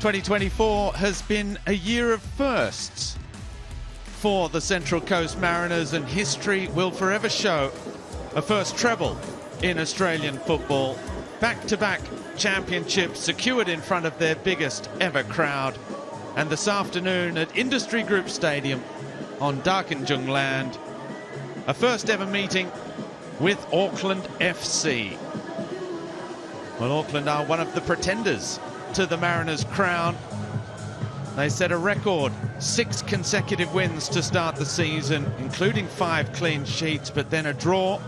2024 has been a year of firsts for the Central Coast Mariners, and history will forever show a first treble in Australian football. Back-to-back championships secured in front of their biggest ever crowd. And this afternoon at Industry Group Stadium on Darkinjung land, a first ever meeting with Auckland FC. Well, Auckland are one of the pretenders to the Mariners' crown. They set a record 6 consecutive wins to start the season, including 5 clean sheets, but then a draw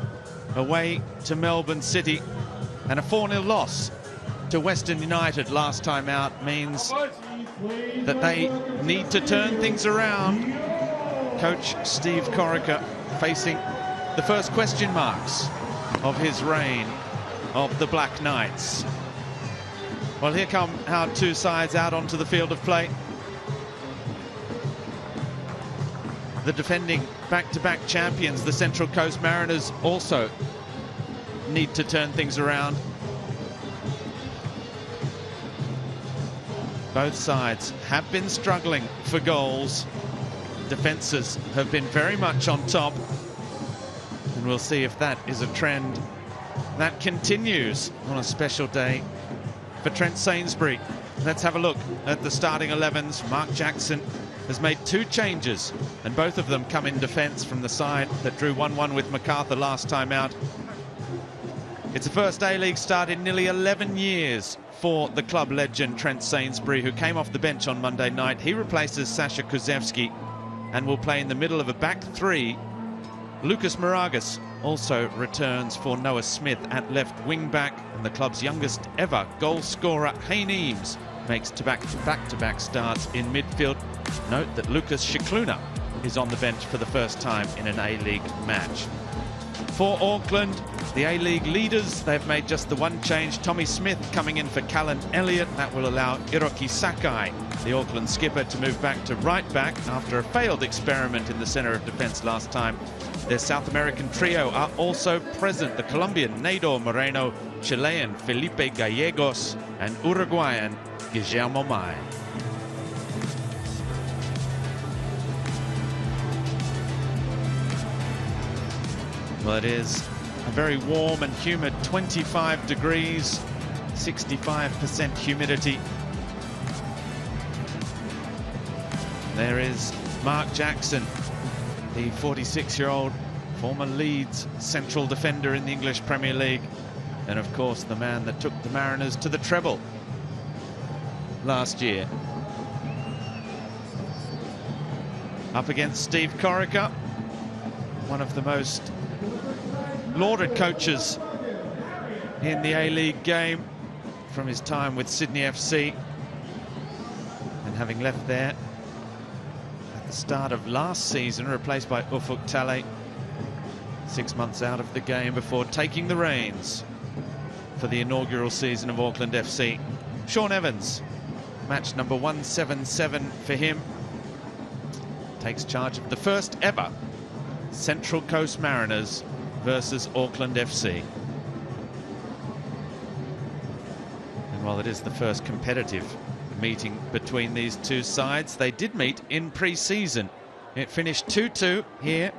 away to Melbourne City and a 4-0 loss to Western United last time out means that they need to turn things around. Coach Steve Corica facing the first question marks of his reign of the Black Knights. Well, here come our two sides out onto the field of play. The defending back-to-back champions, the Central Coast Mariners, also need to turn things around. Both sides have been struggling for goals. Defences have been very much on top. And we'll see if that is a trend that continues on a special day for Trent Sainsbury. Let's have a look at the starting 11s. Mark Jackson has made 2 changes, and both of them come in defence from the side that drew 1-1 with MacArthur last time out. It's the first A-League start in nearly 11 years for the club legend Trent Sainsbury, who came off the bench on Monday night. He replaces Sasha Kuzewski and will play in the middle of a back 3. Lucas Moragas also returns for Noah Smith at left wing back, and the club's youngest ever goal scorer Hayne Eames makes back-to-back starts in midfield. Note that Lucas Shikluna is on the bench for the first time in an A-League match. For Auckland, the A-League leaders, they've made just the one change. Tommy Smith coming in for Callan Elliott. That will allow Hiroki Sakai, the Auckland skipper, to move back to right back after a failed experiment in the centre of defence last time. Their South American trio are also present: the Colombian Neido Moreno, Chilean Felipe Gallegos, and Uruguayan Guillermo May. Well, it is a very warm and humid 25 degrees, 65% humidity. There is Mark Jackson, the 46-year-old former Leeds central defender in the English Premier League, and of course the man that took the Mariners to the treble last year. Up against Steve Corica, one of the most lauded coaches in the A-League game from his time with Sydney FC, and having left there at the start of last season, replaced by Ufuk Talay, 6 months out of the game before taking the reins for the inaugural season of Auckland FC. Sean Evans, match number 177 for him, takes charge of the first ever Central Coast Mariners versus Auckland FC. And while it is the first competitive meeting between these two sides, they did meet in pre-season. It finished 2-2 here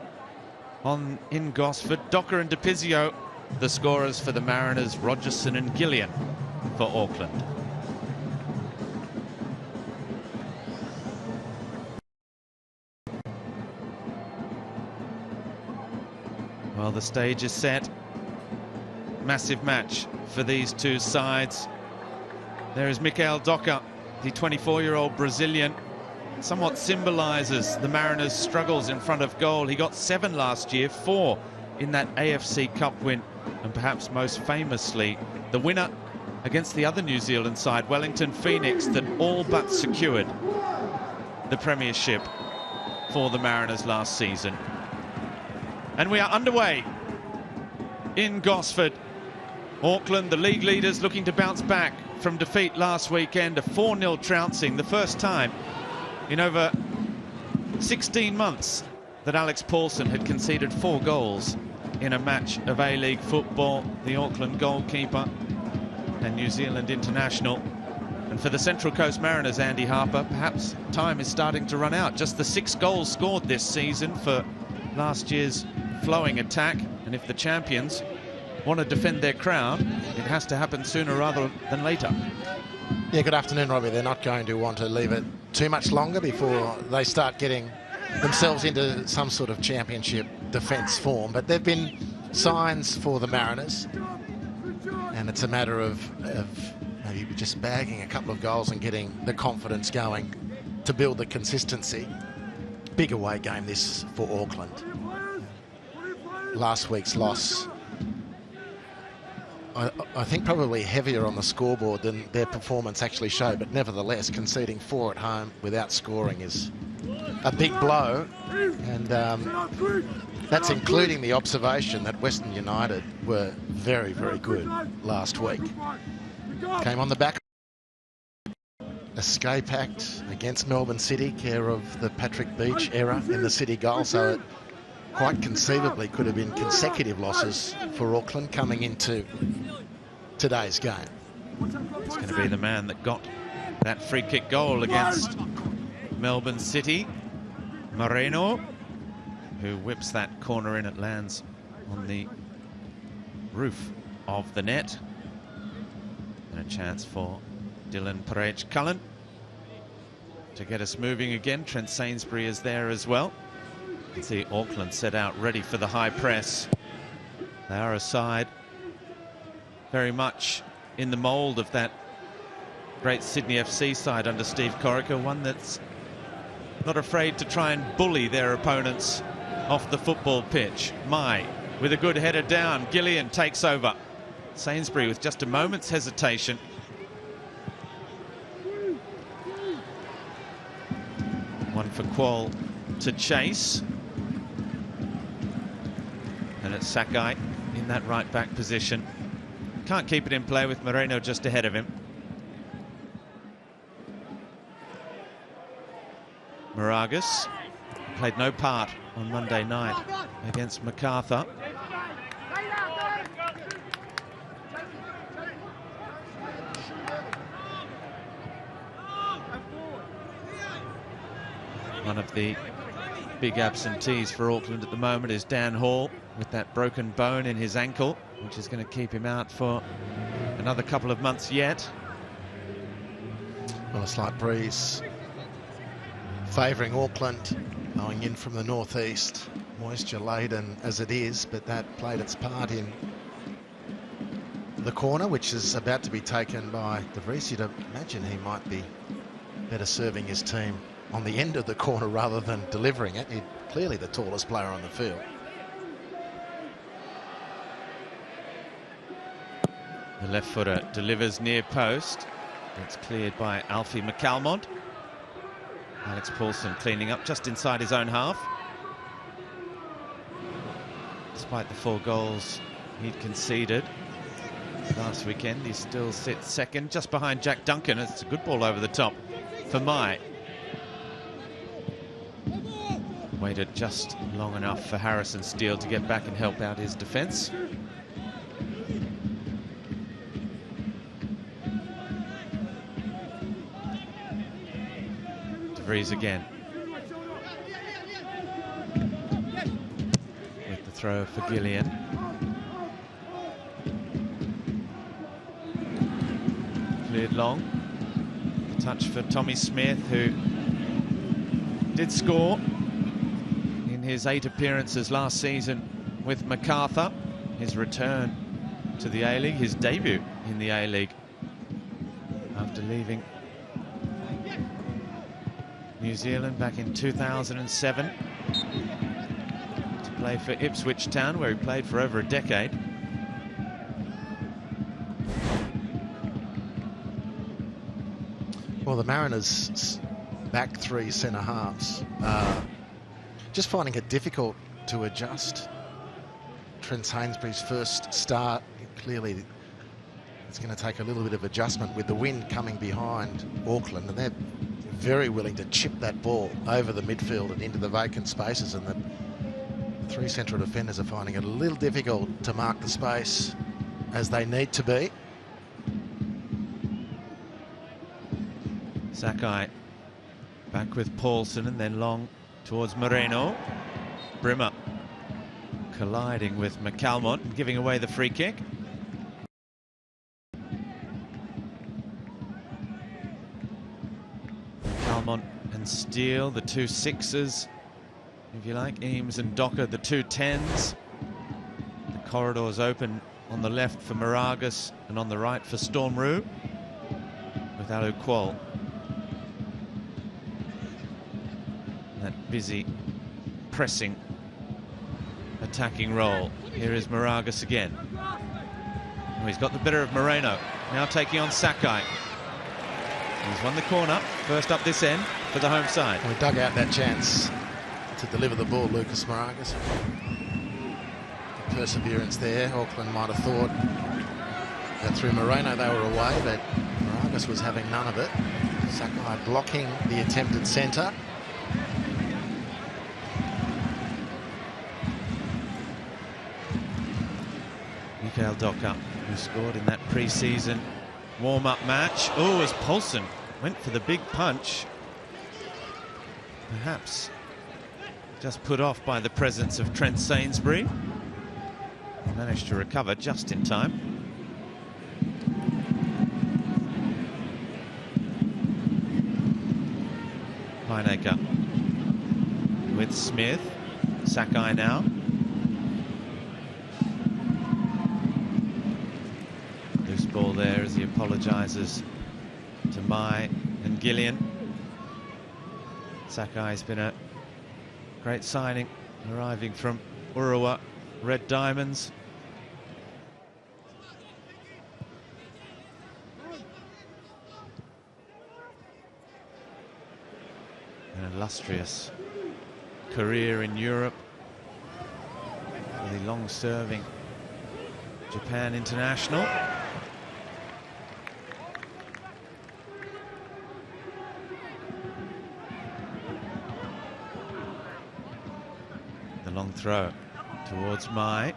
in Gosford. Docker and DePizio, the scorers for the Mariners, Rogerson and Gillian for Auckland. Well, the stage is set. Massive match for these two sides. There is Mikael Docker, the 24-year-old Brazilian. Somewhat symbolises the Mariners' struggles in front of goal. He got 7 last year, 4 in that AFC Cup win, and perhaps most famously, the winner against the other New Zealand side, Wellington Phoenix, that all but secured the premiership for the Mariners last season. And we are underway in Gosford. Auckland, the league leaders, looking to bounce back from defeat last weekend, a 4-0 trouncing, the first time in over 16 months that Alex Paulson had conceded 4 goals in a match of A-League football. The Auckland goalkeeper and New Zealand international And for the Central Coast Mariners, Andy Harper, perhaps time is starting to run out. Just the 6 goals scored this season for last year's flowing attack. And if the champions want to defend their crown, it has to happen sooner rather than later. Yeah, good afternoon, Robbie. They're not going to want to leave it too much longer before they start getting themselves into some sort of championship defence form. But there have been signs for the Mariners, and it's a matter of maybe just bagging a couple of goals and getting the confidence going to build the consistency. Big away game this for Auckland. Last week's loss, I think probably heavier on the scoreboard than their performance actually showed, but nevertheless conceding 4 at home without scoring is a big blow, and that's including the observation that Western United were very, very good last week. Came on the back escape act against Melbourne City, care of the Patrick Beach error in the City goal, so it quite conceivably could have been consecutive losses for Auckland coming into today's game. It's going to be the man that got that free kick goal against Melbourne City, Moreno, who whips that corner in. It lands on the roof of the net. And a chance for Dylan Parej-Cullen to get us moving again. Trent Sainsbury is there as well. You can see Auckland set out ready for the high press. They are a side very much in the mould of that great Sydney FC side under Steve Corica, one that's not afraid to try and bully their opponents off the football pitch. Mai with a good header down. Gillian takes over. Sainsbury with just a moment's hesitation. One for Qual to chase. And it's Sakai in that right back position. Can't keep it in play with Moreno just ahead of him. Moragas played no part on Monday night against MacArthur. One of the big absentees for Auckland at the moment is Dan Hall with that broken bone in his ankle, which is going to keep him out for another couple of months yet. Well, a slight breeze favouring Auckland, going in from the northeast, moisture laden as it is, but that played its part in the corner, which is about to be taken by De Vries. You'd imagine he might be better serving his team on the end of the corner rather than delivering it. He's clearly the tallest player on the field. The left footer delivers near post. It's cleared by Alfie McCalmont. Alex Paulson cleaning up just inside his own half. Despite the 4 goals he'd conceded last weekend, he still sits second, just behind Jack Duncan. It's a good ball over the top for Mai. Waited just long enough for Harrison Steele to get back and help out his defence. De Vries again. With the throw for Gillian. Cleared long. The touch for Tommy Smith, who did score in his 8 appearances last season with MacArthur. His return to the A-League, his debut in the A-League after leaving New Zealand back in 2007 to play for Ipswich Town, where he played for over a decade. Well, the Mariners' back 3 centre-halves just finding it difficult to adjust. Trent Sainsbury's first start, clearly it's going to take a little bit of adjustment with the wind coming behind Auckland, and they're very willing to chip that ball over the midfield and into the vacant spaces, and the 3 central defenders are finding it a little difficult to mark the space as they need to be. Sakai back with Paulson and then long towards Moreno. Brimmer colliding with McCalmont and giving away the free kick. McCalmont and Steele, the two sixes, if you like. Eames and Docker, the two tens. The corridors open on the left for Moragas and on the right for Stormroo, with Alu Kuol. That busy, pressing, attacking role. Here is Moragas again. Oh, he's got the better of Moreno, now taking on Sakai. He's won the corner, first up this end for the home side. We dug out that chance to deliver the ball, Lucas Moragas. Perseverance there. Auckland might have thought that through Moreno they were away, but Moragas was having none of it. Sakai blocking the attempted centre. Mikael Docker, who scored in that pre-season warm-up match. Oh, as Paulson went for the big punch. Perhaps just put off by the presence of Trent Sainsbury. He managed to recover just in time. Pineacre with Smith. Sakai now. Loose ball there as he apologises to Mai and Gillian. Sakai's been a great signing, arriving from Urawa Red Diamonds. An illustrious career in Europe, the long-serving Japan international. The long throw towards Mai.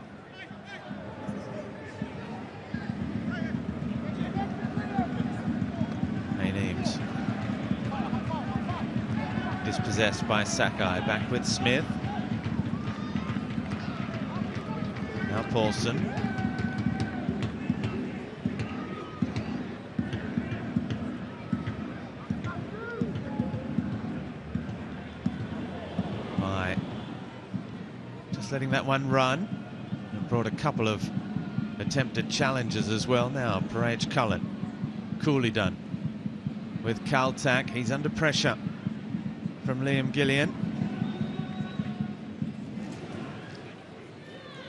Eames. Dispossessed by Sakai, back with Smith. Now Paulson. Mai just letting that one run. And brought a couple of attempted challenges as well now. Parage Cullen. Coolly done. With Kaltak, he's under pressure from Liam Gillian.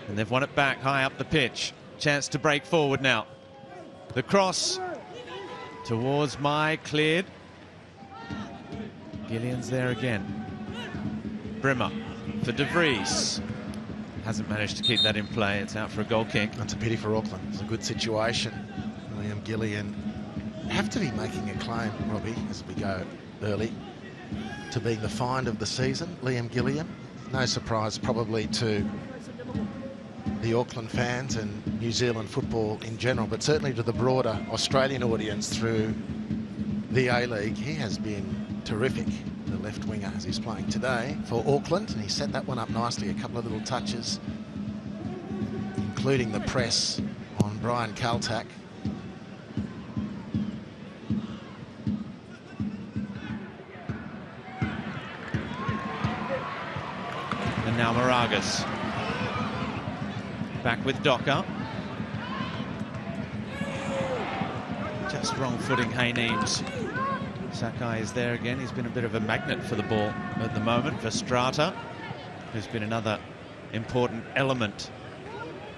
And they've won it back high up the pitch. Chance to break forward now. The cross towards Mai, cleared. Gillian's there again. Brimmer for De Vries. Hasn't managed to keep that in play. It's out for a goal kick. That's a pity for Auckland. It's a good situation. Liam Gillian have to be making a claim, Robbie, as we go early, to being the find of the season. Liam Gillian, no surprise probably to the Auckland fans and New Zealand football in general, but certainly to the broader Australian audience through the A-League. He has been terrific, the left winger, as he's playing today for Auckland, and he set that one up nicely. A couple of little touches, including the press on Brian Kaltak. And now Moragas. Back with Docker. Just wrong footing, Hayneems. Sakai is there again. He's been a bit of a magnet for the ball at the moment for Strata, who's been another important element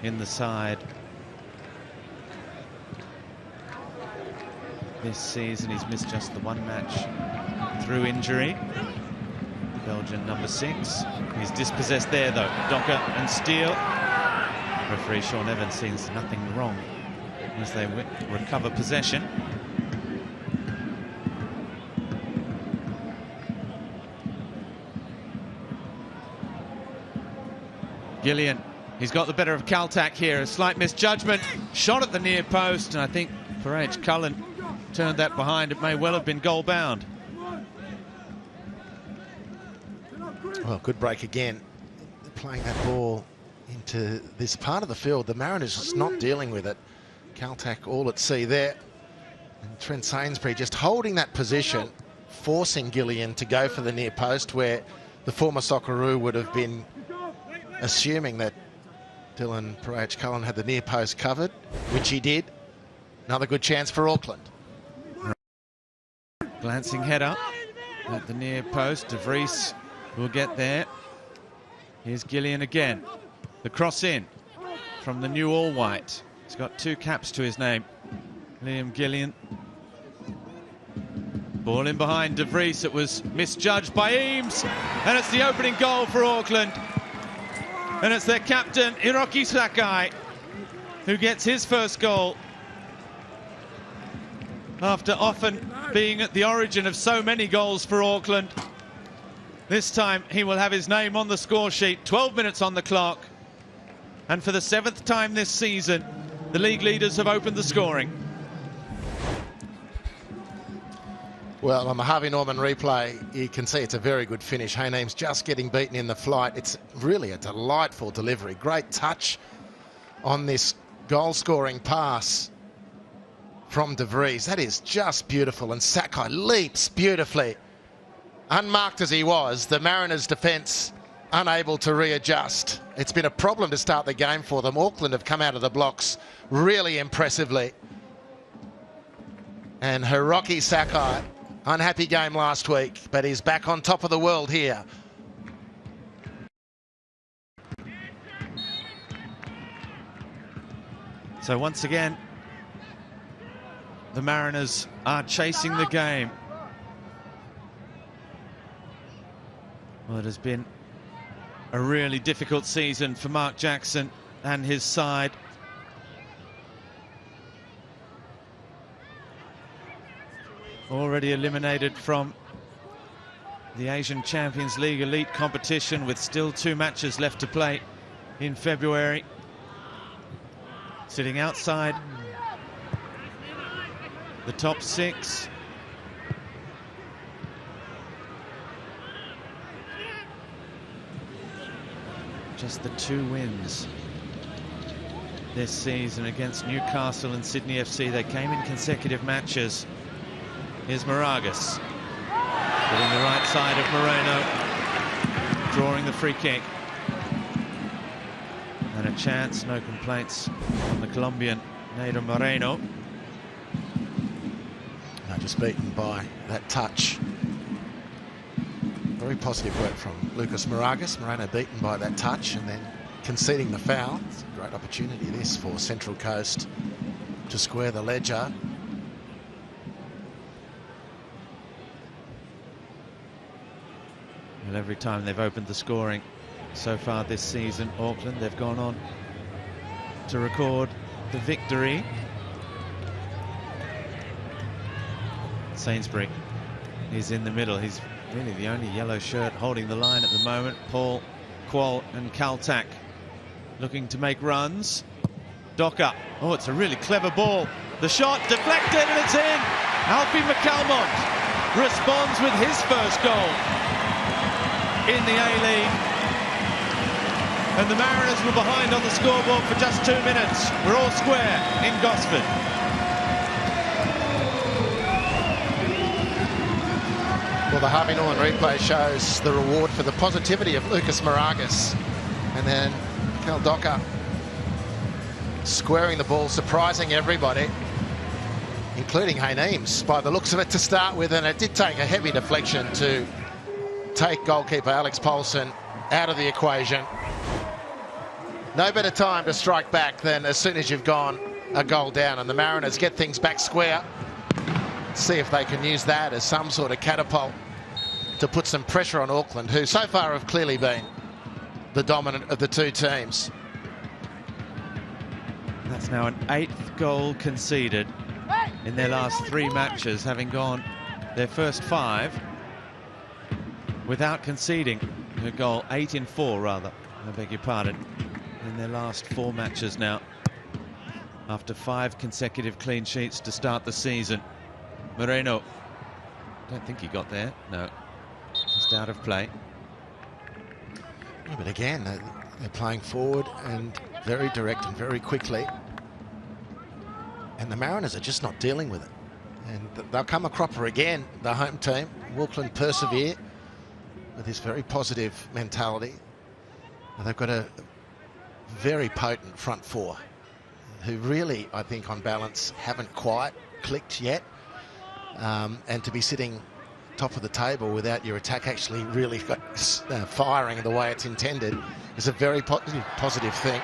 in the side this season. He's missed just the one match through injury. Belgian number 6. He's dispossessed there though. Docker and Steele. Referee Sean Evans sees nothing wrong as they recover possession. Gillian, he's got the better of Kaltak here. A slight misjudgment. Shot at the near post, and I think Parage Cullen turned that behind, it may well have been goal bound. Well, good break again. Playing that ball into this part of the field. The Mariners just not dealing with it. Caltac all at sea there. And Trent Sainsbury just holding that position, forcing Gillian to go for the near post, where the former Socceroo would have been assuming that Dylan Perach-Cullen had the near post covered, which he did. Another good chance for Auckland. Glancing header at the near post. De Vries will get there. Here's Gillian again. The cross in from the new all-white. He's got 2 caps to his name. Liam Gillian. Ball in behind De Vries. It was misjudged by Eames. And it's the opening goal for Auckland. And it's their captain, Hiroki Sakai, who gets his first goal after often being at the origin of so many goals for Auckland. This time he will have his name on the score sheet. 12 minutes on the clock. And for the 7th time this season, the league leaders have opened the scoring. Well, on the Harvey Norman replay, you can see it's a very good finish. Hayneem's just getting beaten in the flight. It's really a delightful delivery. Great touch on this goal-scoring pass from De Vries. That is just beautiful. And Sakai leaps beautifully. Unmarked as he was, the Mariners' defence unable to readjust. It's been a problem to start the game for them. Auckland have come out of the blocks really impressively. And Hiroki Sakai, unhappy game last week, but he's back on top of the world here. So once again, the Mariners are chasing the game. Well, it has been a really difficult season for Mark Jackson and his side. Already eliminated from the Asian Champions League elite competition with still 2 matches left to play in February. Sitting outside the top 6. Just the 2 wins this season against Newcastle and Sydney FC. They came in consecutive matches. Here's Moragas, getting the right side of Moreno, drawing the free kick. And a chance, no complaints from the Colombian Nader Moreno. No, just beaten by that touch. Very positive work from Lucas Moragas. Moreno beaten by that touch and then conceding the foul. It's a great opportunity this for Central Coast to square the ledger. Well, every time they've opened the scoring so far this season, Auckland, they've gone on to record the victory. Sainsbury is in the middle. He's really the only yellow shirt holding the line at the moment. Paul, Qual and Caltac looking to make runs. Docker. Oh, it's a really clever ball. The shot deflected and it's in. Alfie McCalmont responds with his first goal in the A-League. And the Mariners were behind on the scoreboard for just 2 minutes. We're all square in Gosford. Well, the Harvey Norman replay shows the reward for the positivity of Lucas Moragas. And then Kel Docker squaring the ball, surprising everybody, including Hayneem's, by the looks of it to start with. And it did take a heavy deflection to take goalkeeper Alex Paulson out of the equation. No better time to strike back than as soon as you've gone a goal down, and the Mariners get things back square. See if they can use that as some sort of catapult to put some pressure on Auckland, who so far have clearly been the dominant of the 2 teams. That's now an 8th goal conceded in their last 3 matches, having gone their first 5 without conceding a goal. 8 in 4, rather, I beg your pardon, in their last 4 matches now, after 5 consecutive clean sheets to start the season. Moreno. Don't think he got there. No. Just out of play. Yeah, but again, they're playing forward and very direct and very quickly. And the Mariners are just not dealing with it. And they'll come a cropper again, the home team. Auckland persevere with this very positive mentality. And they've got a very potent front four who really, I think, on balance, haven't quite clicked yet. And to be sitting top of the table without your attack actually really firing the way it's intended is a very positive thing.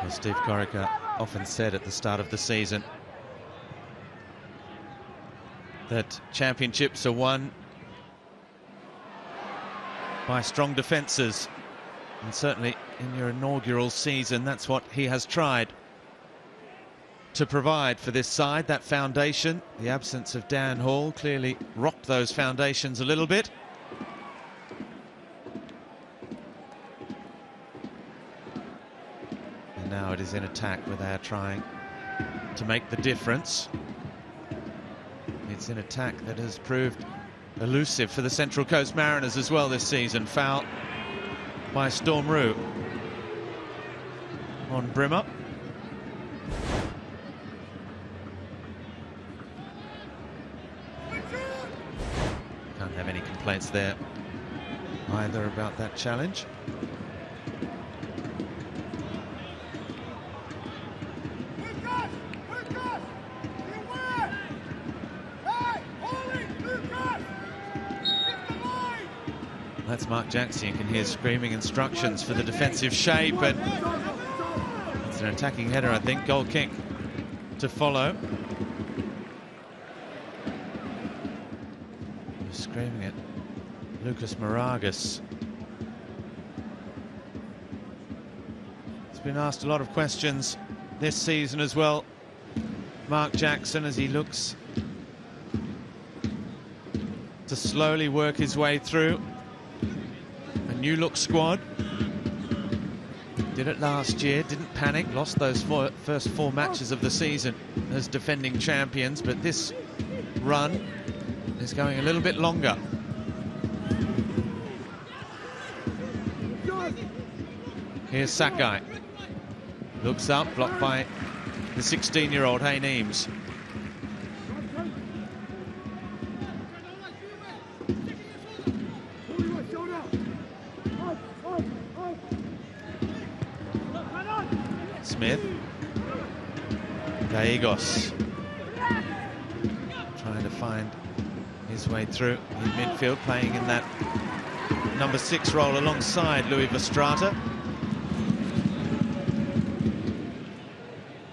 As Steve Corica often said at the start of the season, that championships are won by strong defences, and certainly in your inaugural season that's what he has tried to provide for this side. That foundation, the absence of Dan Hall, clearly rocked those foundations a little bit. And now it is in attack where they are trying to make the difference. It's in attack that has proved elusive for the Central Coast Mariners as well this season. Foul by Storm Roux on Brimmer. Can't have any complaints there either about that challenge. That's Mark Jackson. You can hear screaming instructions for the defensive shape, and it's an attacking header, I think. Goal kick to follow. He's screaming at Lucas Moragas. He's been asked a lot of questions this season as well, Mark Jackson, as he looks to slowly work his way through new look squad. Did it last year, didn't panic, lost those first four matches of the season as defending champions, but this run is going a little bit longer. Here's Sakai. Looks up, blocked by the 16-year-old Hayne Eames. Smith. Gallegos trying to find his way through in midfield, playing in that number 6 role alongside Louis Vestrata.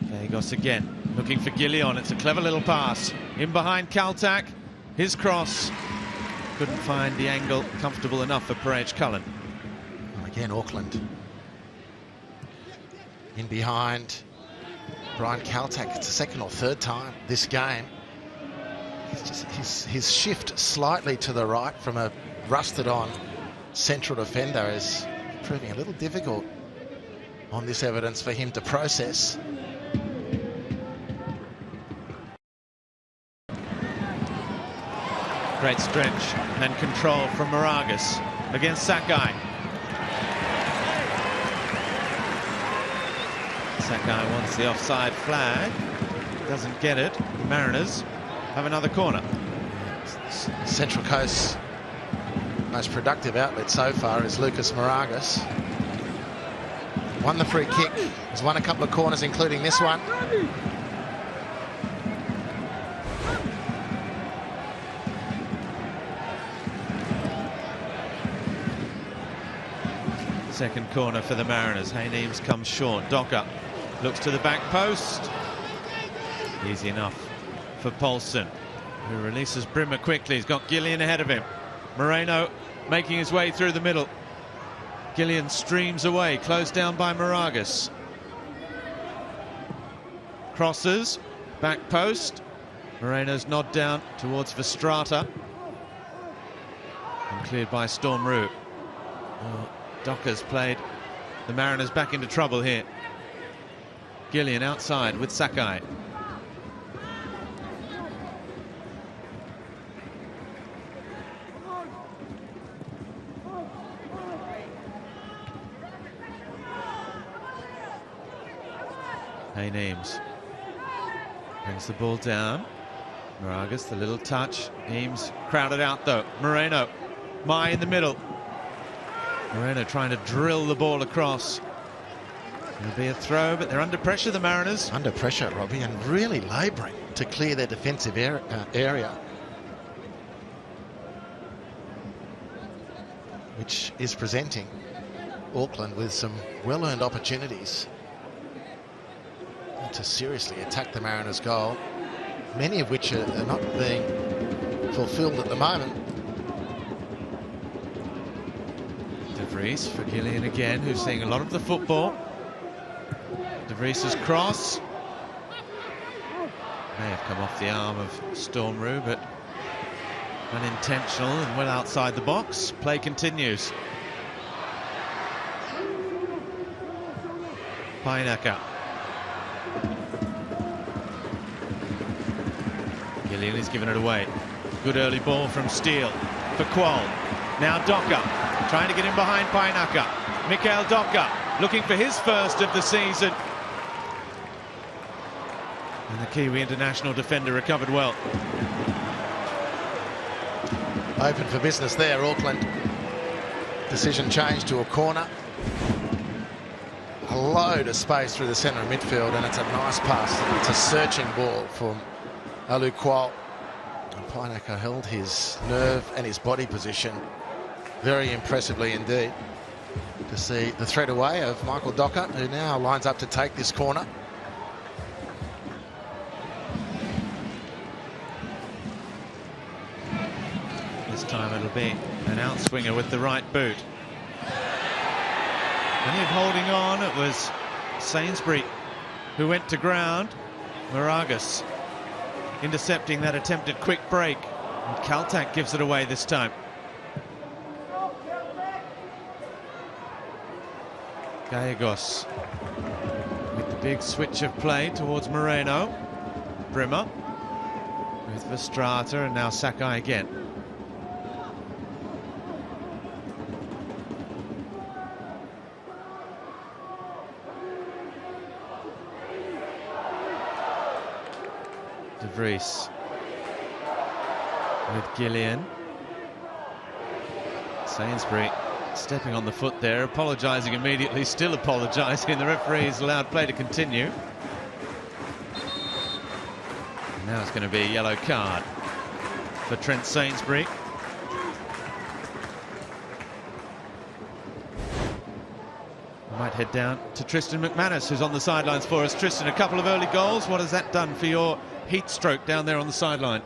Gallegos again, looking for Gillion. It's a clever little pass. In behind Kaltak. His cross. Couldn't find the angle comfortable enough for Paige Cullen. Again, Auckland in behind Brian Kaltak. It's the second or third time this game. His shift slightly to the right from a rusted-on central defender is proving a little difficult on this evidence for him to process. Great stretch and control from Moragas against Sakai. Sakai wants the offside flag, doesn't get it. The Mariners have another corner. Central Coast's most productive outlet so far is Lucas Moragas. Won the free kick, has won a couple of corners, including this one. Second corner for the Mariners. Hayne Eames comes short. Docker looks to the back post. Easy enough for Paulson, who releases Brimmer quickly. He's got Gillian ahead of him. Moreno making his way through the middle. Gillian streams away, closed down by Moragas. Crosses, back post. Moreno's nod down towards Vestrata. And cleared by Storm Roux. Oh, Docker's played the Mariners back into trouble here. Gillian outside with Sakai. Wayne Eames brings the ball down. Moragas, the little touch. Eames crowded out though. Moreno, Mai in the middle. Moreno trying to drill the ball across. It'll be a throw, but they're under pressure, the Mariners. Under pressure, Robbie, and really labouring to clear their defensive area, which is presenting Auckland with some well-earned opportunities to seriously attack the Mariners' goal, many of which are not being fulfilled at the moment. De Vries for Gillian again, who's seeing a lot of the football. De Vries's cross may have come off the arm of Stormroo, but unintentional and well outside the box. Play continues. Painaka. Gillian is giving it away. Good early ball from Steele for Qual. Now Docker trying to get in behind Painaka. Mikael Docker looking for his first of the season. And the Kiwi international defender recovered well. Open for business there, Auckland. Decision change to a corner. A load of space through the centre of midfield, and it's a nice pass. It's a searching ball from Alu Qual. Painaka held his nerve and his body position very impressively indeed. To see the threat away of Michael Docker, who now lines up to take this corner. This time it'll be an outswinger with the right boot. Plenty of holding on. It was Sainsbury who went to ground. Moragas intercepting that attempted quick break. And Kaltak gives it away this time. Gallegos with the big switch of play towards Moreno. Brimmer with Verstrata, and now Sakai again. De Vries with Gillian. Sainsbury stepping on the foot there, apologising immediately, still apologising. The referee's allowed play to continue. And now it's going to be a yellow card for Trent Sainsbury. We might head down to Tristan McManus, who's on the sidelines for us. Tristan, a couple of early goals. What has that done for your heat stroke down there on the sideline?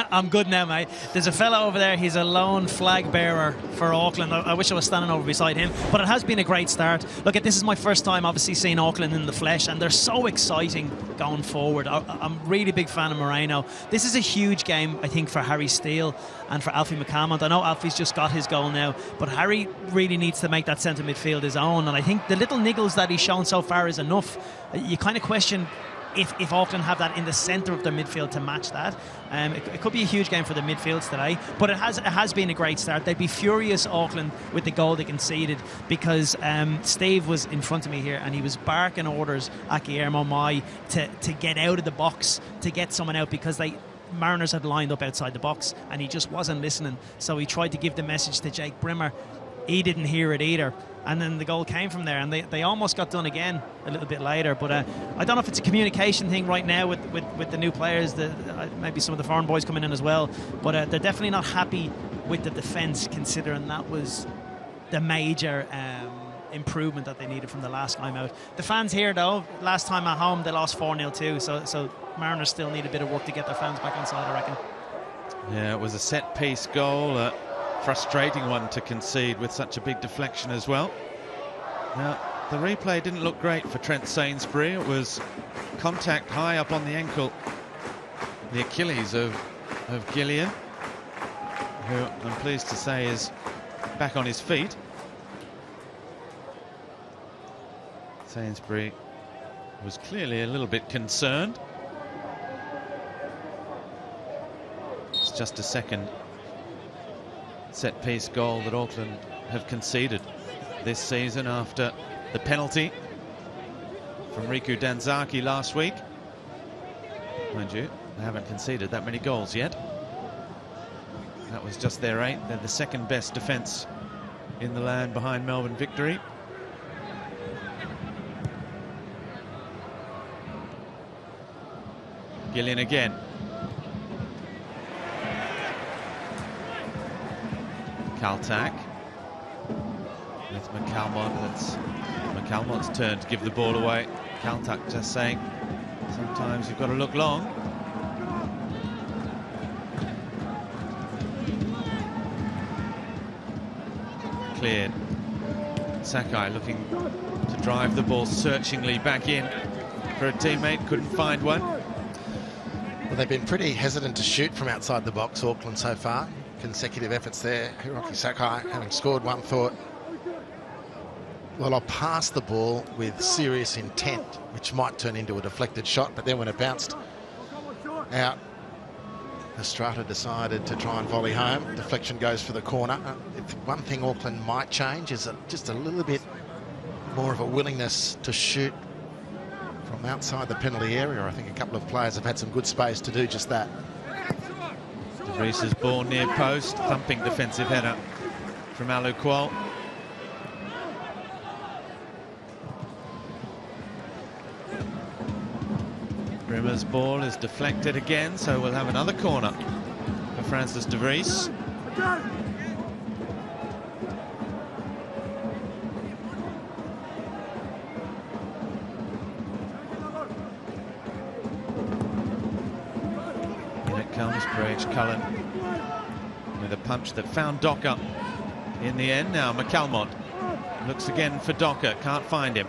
I'm good now, mate. There's a fella over there. He's a lone flag bearer for Auckland. I wish I was standing over beside him, but it has been a great start. Look, this is my first time obviously seeing Auckland in the flesh, and they're so exciting going forward. I'm really big fan of Moreno. This is a huge game, I think, for Harry Steele and for Alfie McCalmont. I know Alfie's just got his goal now, but Harry really needs to make that centre midfield his own, and I think the little niggles that he's shown so far is enough. You kind of question if Auckland have that in the centre of their midfield to match that. It could be a huge game for the midfields today, but it has been a great start. They'd be furious, Auckland, with the goal they conceded, because Steve was in front of me here and he was barking orders at Guillermo Mai to get out of the box, to get someone out, because Mariners had lined up outside the box and he just wasn't listening. So he tried to give the message to Jake Brimmer. He didn't hear it either, and then the goal came from there, and they almost got done again a little bit later. But I don't know if it's a communication thing right now with the new players, maybe some of the foreign boys coming in as well, but they're definitely not happy with the defence, considering that was the major improvement that they needed from the last time out. The fans here, though, last time at home they lost 4-0 too, so Mariners still need a bit of work to get their fans back inside, I reckon. Yeah, it was a set piece goal. Frustrating one to concede with such a big deflection as well. Now, the replay didn't look great for Trent Sainsbury. It was contact high up on the ankle, the Achilles of Gillian, who I'm pleased to say is back on his feet. Sainsbury was clearly a little bit concerned. It's just a second set-piece goal that Auckland have conceded this season after the penalty from Riku Danzaki last week. Mind you, they haven't conceded that many goals yet. That was just their 8th. They're the second best defence in the land behind Melbourne Victory. Gillian again. Kaltak with McCalmont. It's McCalmont's turn to give the ball away. Kaltak just saying, sometimes you've got to look long. Cleared. Sakai looking to drive the ball searchingly back in for a teammate, couldn't find one. Well, they've been pretty hesitant to shoot from outside the box, Auckland, so far. Consecutive efforts there. Hiroki Sakai, having scored one, thought, well, I'll pass the ball with serious intent, which might turn into a deflected shot, but then when it bounced out, Estrada decided to try and volley home. Deflection goes for the corner. One thing Auckland might change is just a little bit more of a willingness to shoot from outside the penalty area. I think a couple of players have had some good space to do just that. De Vries's ball near post, thumping defensive header from Alu Kual. Brimmer's ball is deflected again, so we'll have another corner for Francis de Vries. In it comes Brage Cullen with a punch that found Docker in the end. Now McCalmont looks again for Docker, can't find him.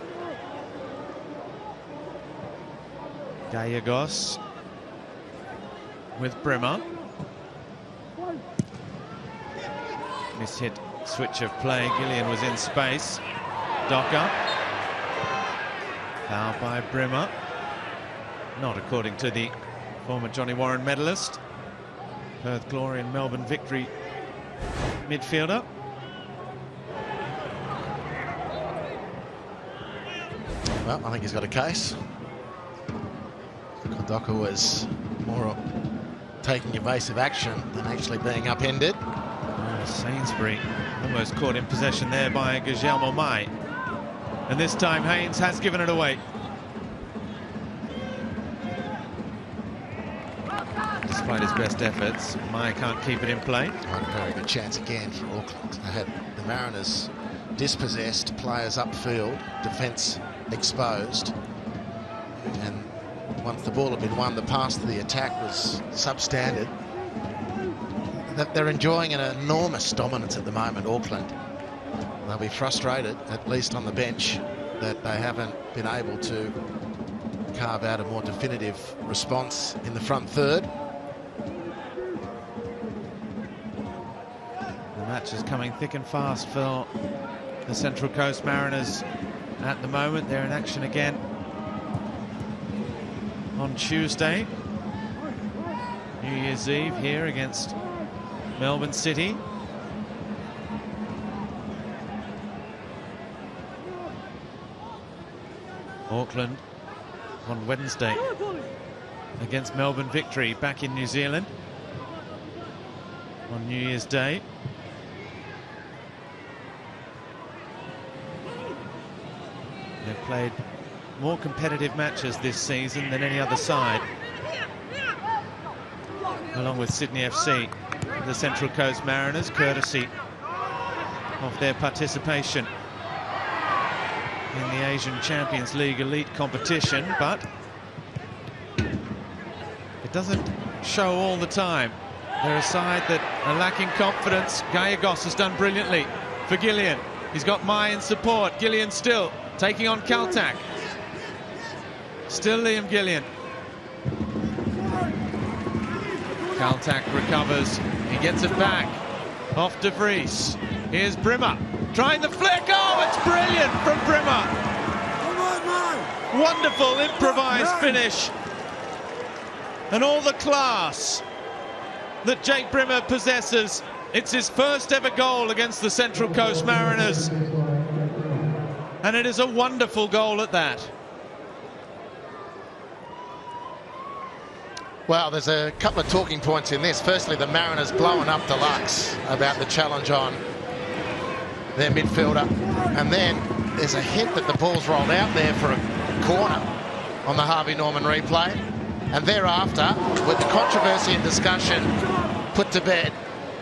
Gallegos with Brimmer. Mishit switch of play. Gillian was in space. Docker. Foul by Brimmer. Not according to the former Johnny Warren medalist. Perth Glory and Melbourne Victory midfielder. Well, I think he's got a case. Docker was more taking evasive action than actually being upended. Oh, Sainsbury almost caught in possession there by Guillermo Mai. And this time Haynes has given it away. Despite his best efforts, Mai can't keep it in play. Not a very good chance again for Auckland. They had the Mariners dispossessed, players upfield, defence exposed. And once the ball had been won, the pass to the attack was substandard. They're enjoying an enormous dominance at the moment, Auckland. They'll be frustrated, at least on the bench, that they haven't been able to carve out a more definitive response in the front third. The match is coming thick and fast for the Central Coast Mariners at the moment. They're in action again on Tuesday, New Year's Eve, here against Melbourne City. Auckland on Wednesday against Melbourne Victory back in New Zealand on New Year's Day. They've played more competitive matches this season than any other side, along with Sydney FC. The Central Coast Mariners, courtesy of their participation in the Asian Champions League elite competition, but it doesn't show all the time. They're a side that are lacking confidence. Gallegos has done brilliantly for Gillian. He's got Mai in support. Gillian still taking on Kaltak. Still Liam Gillian. Kaltak recovers. He gets it back. Off De Vries. Here's Brimmer. Trying the flick. Oh, it's brilliant from Brimmer. Wonderful improvised finish. And all the class that Jake Brimmer possesses. It's his first ever goal against the Central Coast Mariners. And it is a wonderful goal at that. Well, there's a couple of talking points in this. Firstly, the Mariners blowing up Deluxe about the challenge on their midfielder. And then there's a hint that the ball's rolled out there for a corner on the Harvey Norman replay. And thereafter, with the controversy and discussion put to bed,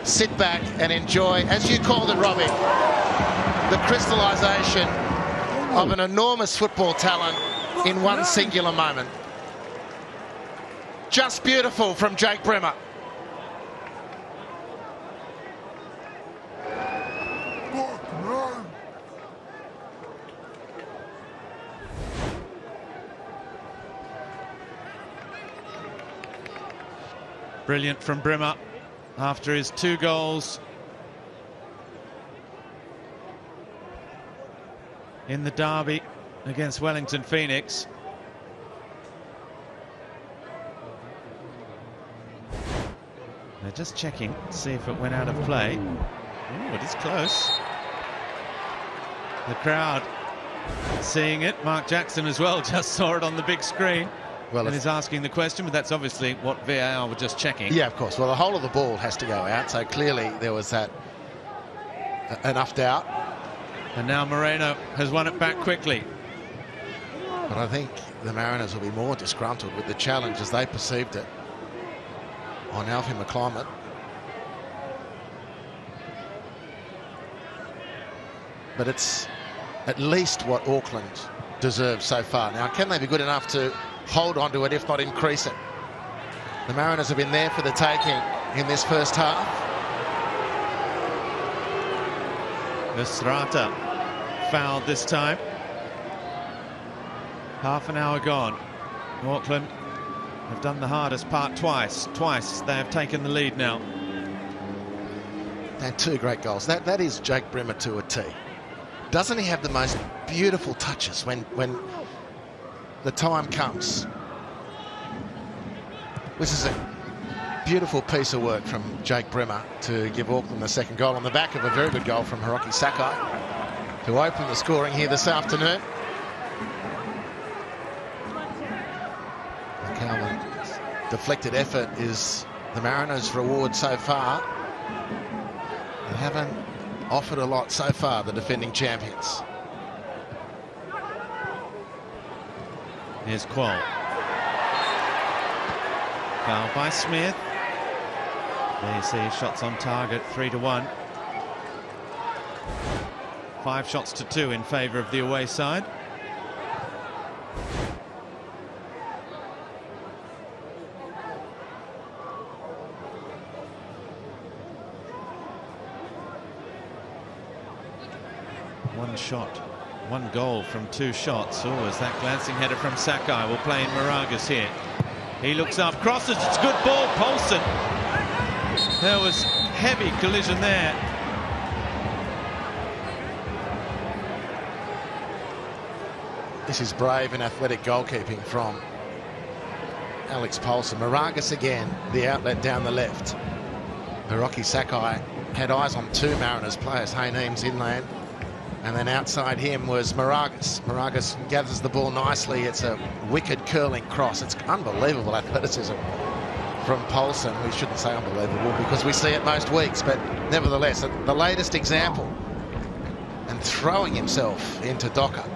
sit back and enjoy, as you called it, Robbie, the crystallisation of an enormous football talent in one singular moment. Just beautiful from Jake Brimmer. Brilliant from Brimmer after his 2 goals in the derby against Wellington Phoenix. They're just checking to see if it went out of play. Oh, it is close. The crowd seeing it. Mark Jackson as well just saw it on the big screen. Well, and is asking the question, but that's obviously what VAR were just checking. Yeah, of course. Well, the whole of the ball has to go out, so clearly there was that enough doubt. And now Moreno has won it back quickly. But I think the Mariners will be more disgruntled with the challenge as they perceived it on Alfie McClymont. But it's at least what Auckland deserves so far. Now, can they be good enough to hold on to it, if not increase it? The Mariners have been there for the taking in this first half. Estrata fouled this time. Half an hour gone. Auckland have done the hardest part twice. Twice they have taken the lead now. And 2 great goals. That is Jake Brimmer to a T. Doesn't he have the most beautiful touches when the time comes? This is a beautiful piece of work from Jake Brimmer to give Auckland the 2nd goal on the back of a very good goal from Hiroki Sakai to open the scoring here this afternoon. Calvin's deflected effort is the Mariners' reward so far. They haven't offered a lot so far, the defending champions. Here's Qual. Foul by Smith. There you see shots on target, 3-1. 5 shots to 2 in favour of the away side. One shot, 1 goal from 2 shots. Oh, is that glancing header from Sakai will play in Moragas here. He looks up, crosses, it's a good ball, Paulson. There was heavy collision there. This is brave and athletic goalkeeping from Alex Paulson. Moragas again, the outlet down the left. Hiroki Sakai had eyes on 2 Mariners players, Hayneem's inland, and then outside him was Moragas. Moragas gathers the ball nicely. It's a wicked curling cross. It's unbelievable athleticism from Paulson. We shouldn't say unbelievable because we see it most weeks, but nevertheless, the latest example. And throwing himself into Docker.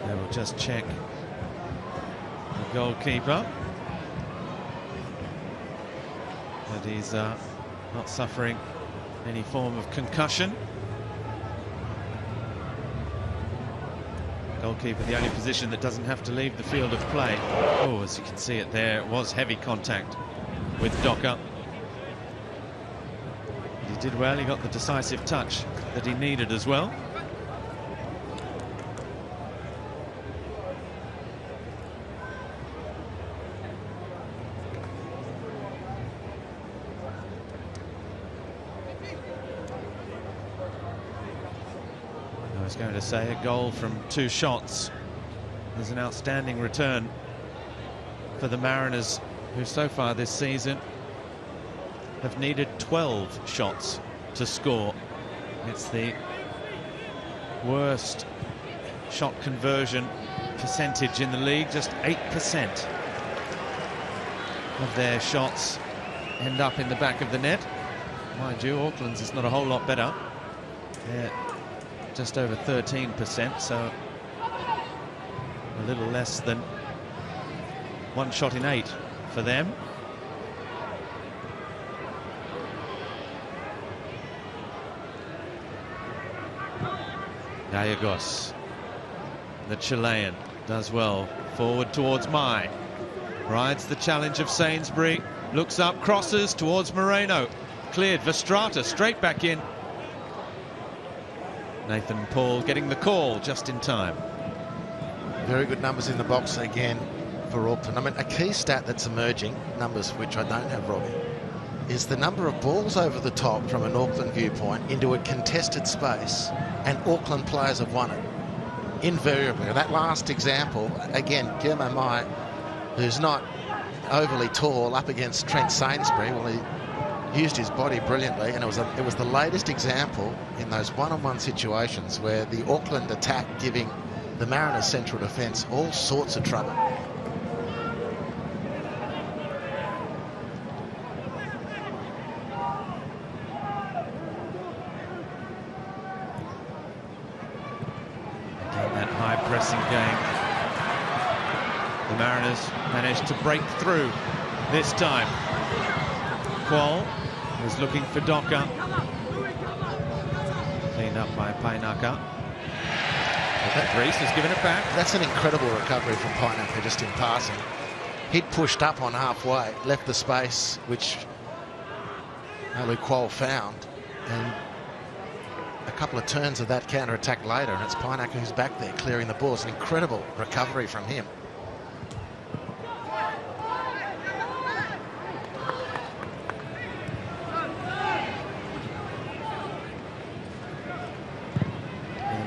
They will just check the goalkeeper. That he's not suffering any form of concussion. Goalkeeper, the only position that doesn't have to leave the field of play. Oh, as you can see it there, it was heavy contact with Docker. He did well, he got the decisive touch that he needed as well. I was going to say a goal from 2 shots. There's an outstanding return for the Mariners, who so far this season have needed 12 shots to score. It's the worst shot conversion percentage in the league, just 8% of their shots end up in the back of the net. Mind you, Auckland's is not a whole lot better. They're just over 13%, so a little less than 1 shot in 8 for them. Gallegos, the Chilean, does well. Forward towards Mai. Rides the challenge of Sainsbury. Looks up, crosses towards Moreno. Cleared. Verstraete straight back in. Nathan Paul getting the call just in time. Very good numbers in the box again for Auckland. I mean, a key stat that's emerging, numbers which I don't have, Robbie, is the number of balls over the top from an Auckland viewpoint into a contested space, and Auckland players have won it invariably. That last example, again, Guillermo Mai, who's not overly tall, up against Trent Sainsbury. Well, he used his body brilliantly, and it was the latest example in those one-on-one situations where the Auckland attack giving the Mariners' central defence all sorts of trouble. That high pressing game, the Mariners managed to break through this time. Qual was looking for Docker. Cleaned up by Painaka. Reese has given it back. That's an incredible recovery from Painaka just in passing. He'd pushed up on halfway, left the space which Qual found, and a couple of turns of that counter-attack later, and it's Painaka who's back there clearing the ball. It's an incredible recovery from him.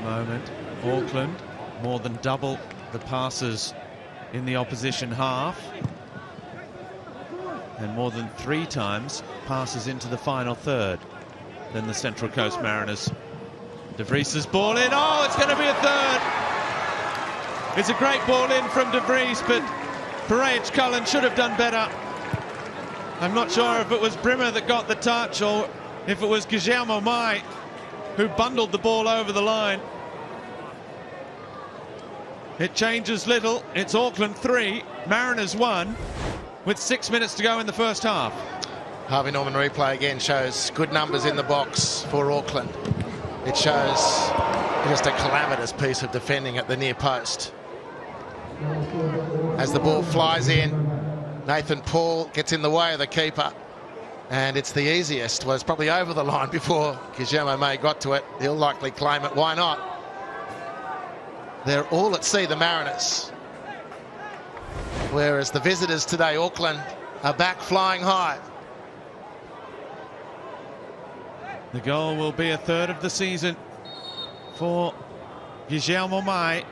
Moment. Auckland more than double the passes in the opposition half, and more than 3 times passes into the final third than the Central Coast Mariners. De Vries's ball in. Oh, it's going to be a third. It's a great ball in from De Vries, but Pereich Cullen should have done better. I'm not sure if it was Brimmer that got the touch or if it was Guillermo Mai who bundled the ball over the line. It changes little. It's Auckland 3, Mariners 1, with 6 minutes to go in the first half. Harvey Norman replay again shows good numbers in the box for Auckland. It shows just a calamitous piece of defending at the near post. As the ball flies in, Nathan Paul gets in the way of the keeper, and it's the easiest. Well, it's probably over the line before Guillermo Mai got to it. He'll likely claim it. Why not? They're all at sea, the Mariners. Whereas the visitors today, Auckland, are back flying high. The goal will be a third of the season for Guillermo Mai.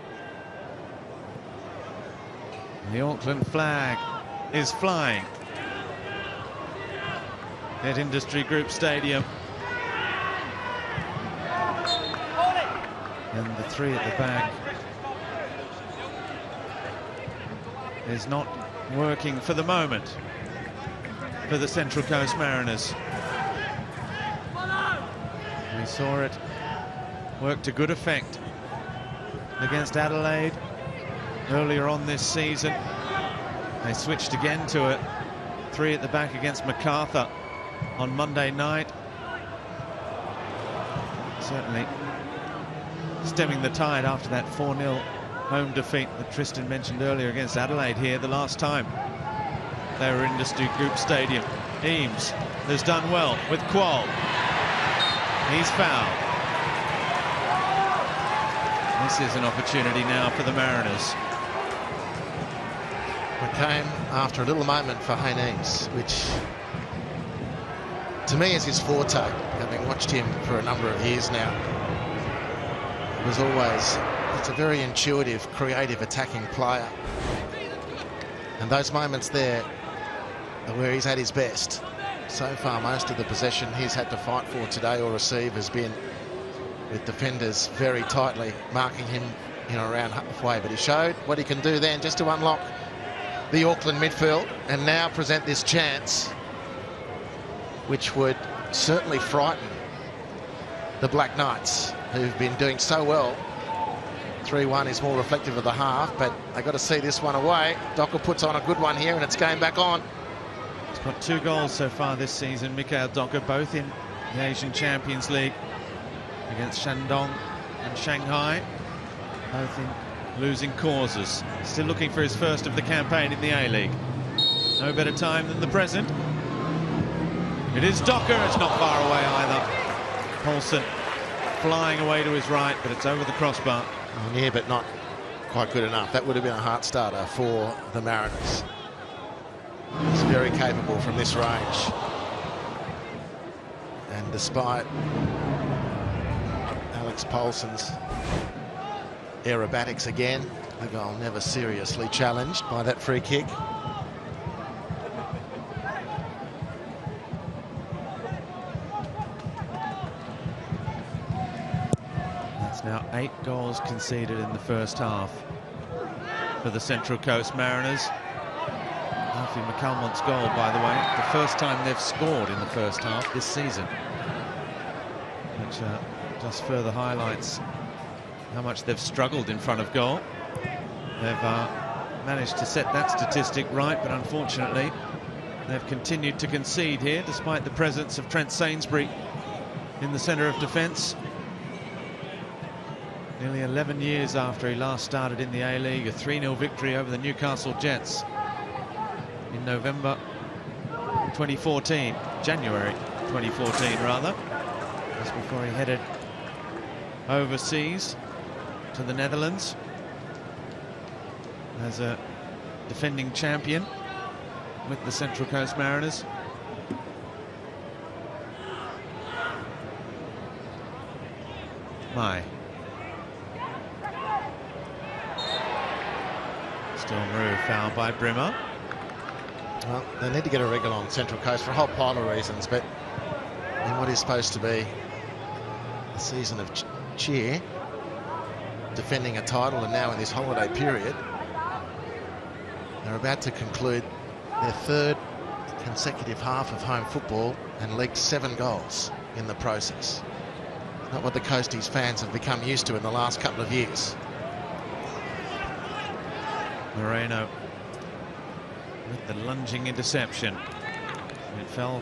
The Auckland flag is flying at Industry Group Stadium. And the 3 at the back is not working for the moment for the Central Coast Mariners. We saw it work to good effect against Adelaide earlier on this season. They switched again to it. 3 at the back against MacArthur on Monday night. Certainly stemming the tide after that 4-0 home defeat that Tristan mentioned earlier against Adelaide here the last time they were in Industry Group Stadium. Eames has done well with Qual. He's fouled. This is an opportunity now for the Mariners. It came after a little moment for Haynes, which to me is his forte, having watched him for a number of years now. It was always, it's a very intuitive, creative, attacking player. And those moments there are where he's at his best. So far, most of the possession he's had to fight for today or receive has been with defenders very tightly marking him around halfway, but he showed what he can do then just to unlock the Auckland midfield and now present this chance, which would certainly frighten the Black Knights, who've been doing so well. 3-1 is more reflective of the half, but they got to see this one away. Docker puts on a good one here, and it's game back on. He's got 2 goals so far this season, Mikael Docker, both in the Asian Champions League against Shandong and Shanghai, both in losing causes. Still looking for his first of the campaign in the A-League. No better time than the present. It is Docker. It's not far away either. Paulson flying away to his right, but it's over the crossbar. Oh, near, but not quite good enough. That would have been a heart starter for the Mariners. He's very capable from this range. And despite Alex Paulson's aerobatics again, the goal never seriously challenged by that free kick. That's now 8 goals conceded in the first half for the Central Coast Mariners. Alfie McCalmont's goal, by the way, the first time they've scored in the first half this season, which just further highlights how much they've struggled in front of goal. They've managed to set that statistic right, but unfortunately they've continued to concede here despite the presence of Trent Sainsbury in the centre of defence. Nearly 11 years after he last started in the A-League, a 3-0 victory over the Newcastle Jets in November 2014, January 2014 rather, just before he headed overseas to the Netherlands as a defending champion with the Central Coast Mariners. Still Maru, fouled by Brimmer. Well, they need to get a regular on Central Coast for a whole pile of reasons, but in what is supposed to be a season of cheer, defending a title, and now in this holiday period, they're about to conclude their 3rd consecutive half of home football and leaked 7 goals in the process. Not what the Coasties fans have become used to in the last couple of years. Moreno with the lunging interception. It fell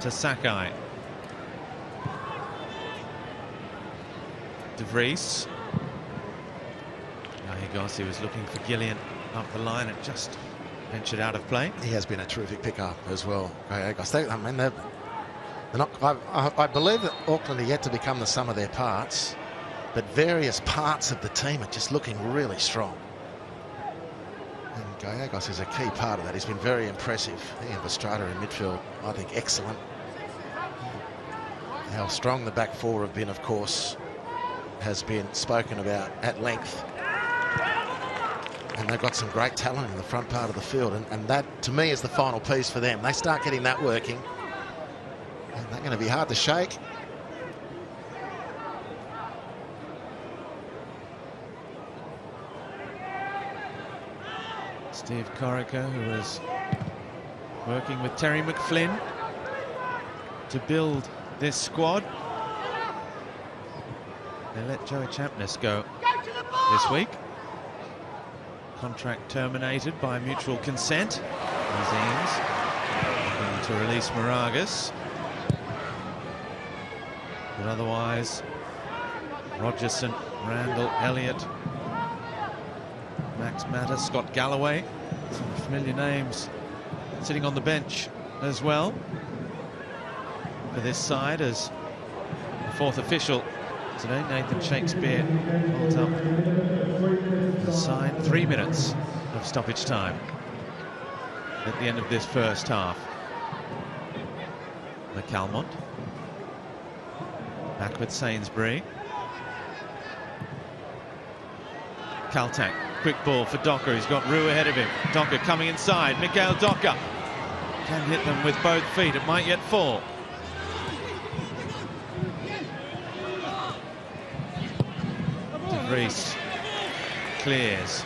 to Sakai. De Vries. Now he goes. He was looking for Gillian up the line and just ventured out of play. He has been a terrific pickup as well. I mean, they're not. I believe that Auckland are yet to become the sum of their parts, but various parts of the team are just looking really strong. And Gallegos is a key part of that. He's been very impressive. He and Estrada in midfield, I think, excellent. How strong the back 4 have been, of course, has been spoken about at length. And they've got some great talent in the front part of the field. And that, to me, is the final piece for them. They start getting that working, and they're going to be hard to shake. Steve Corica, who was working with Terry McFlynn to build this squad. They let Joey Champness go this week. Contract terminated by mutual consent. Aziz looking to release Moragas. But otherwise, Rogerson, Randall, Elliott, Max Matter, Scott Galloway, some familiar names sitting on the bench as well for this side as the 4th official today, Nathan Shakespeare, holds up the sign. 3 minutes of stoppage time at the end of this first half. McCalmont back with Sainsbury. Kaltak, quick ball for Docker. He's got Rue ahead of him. Docker coming inside. Mikael Docker can hit them with both feet. It might yet fall. De Vries clears.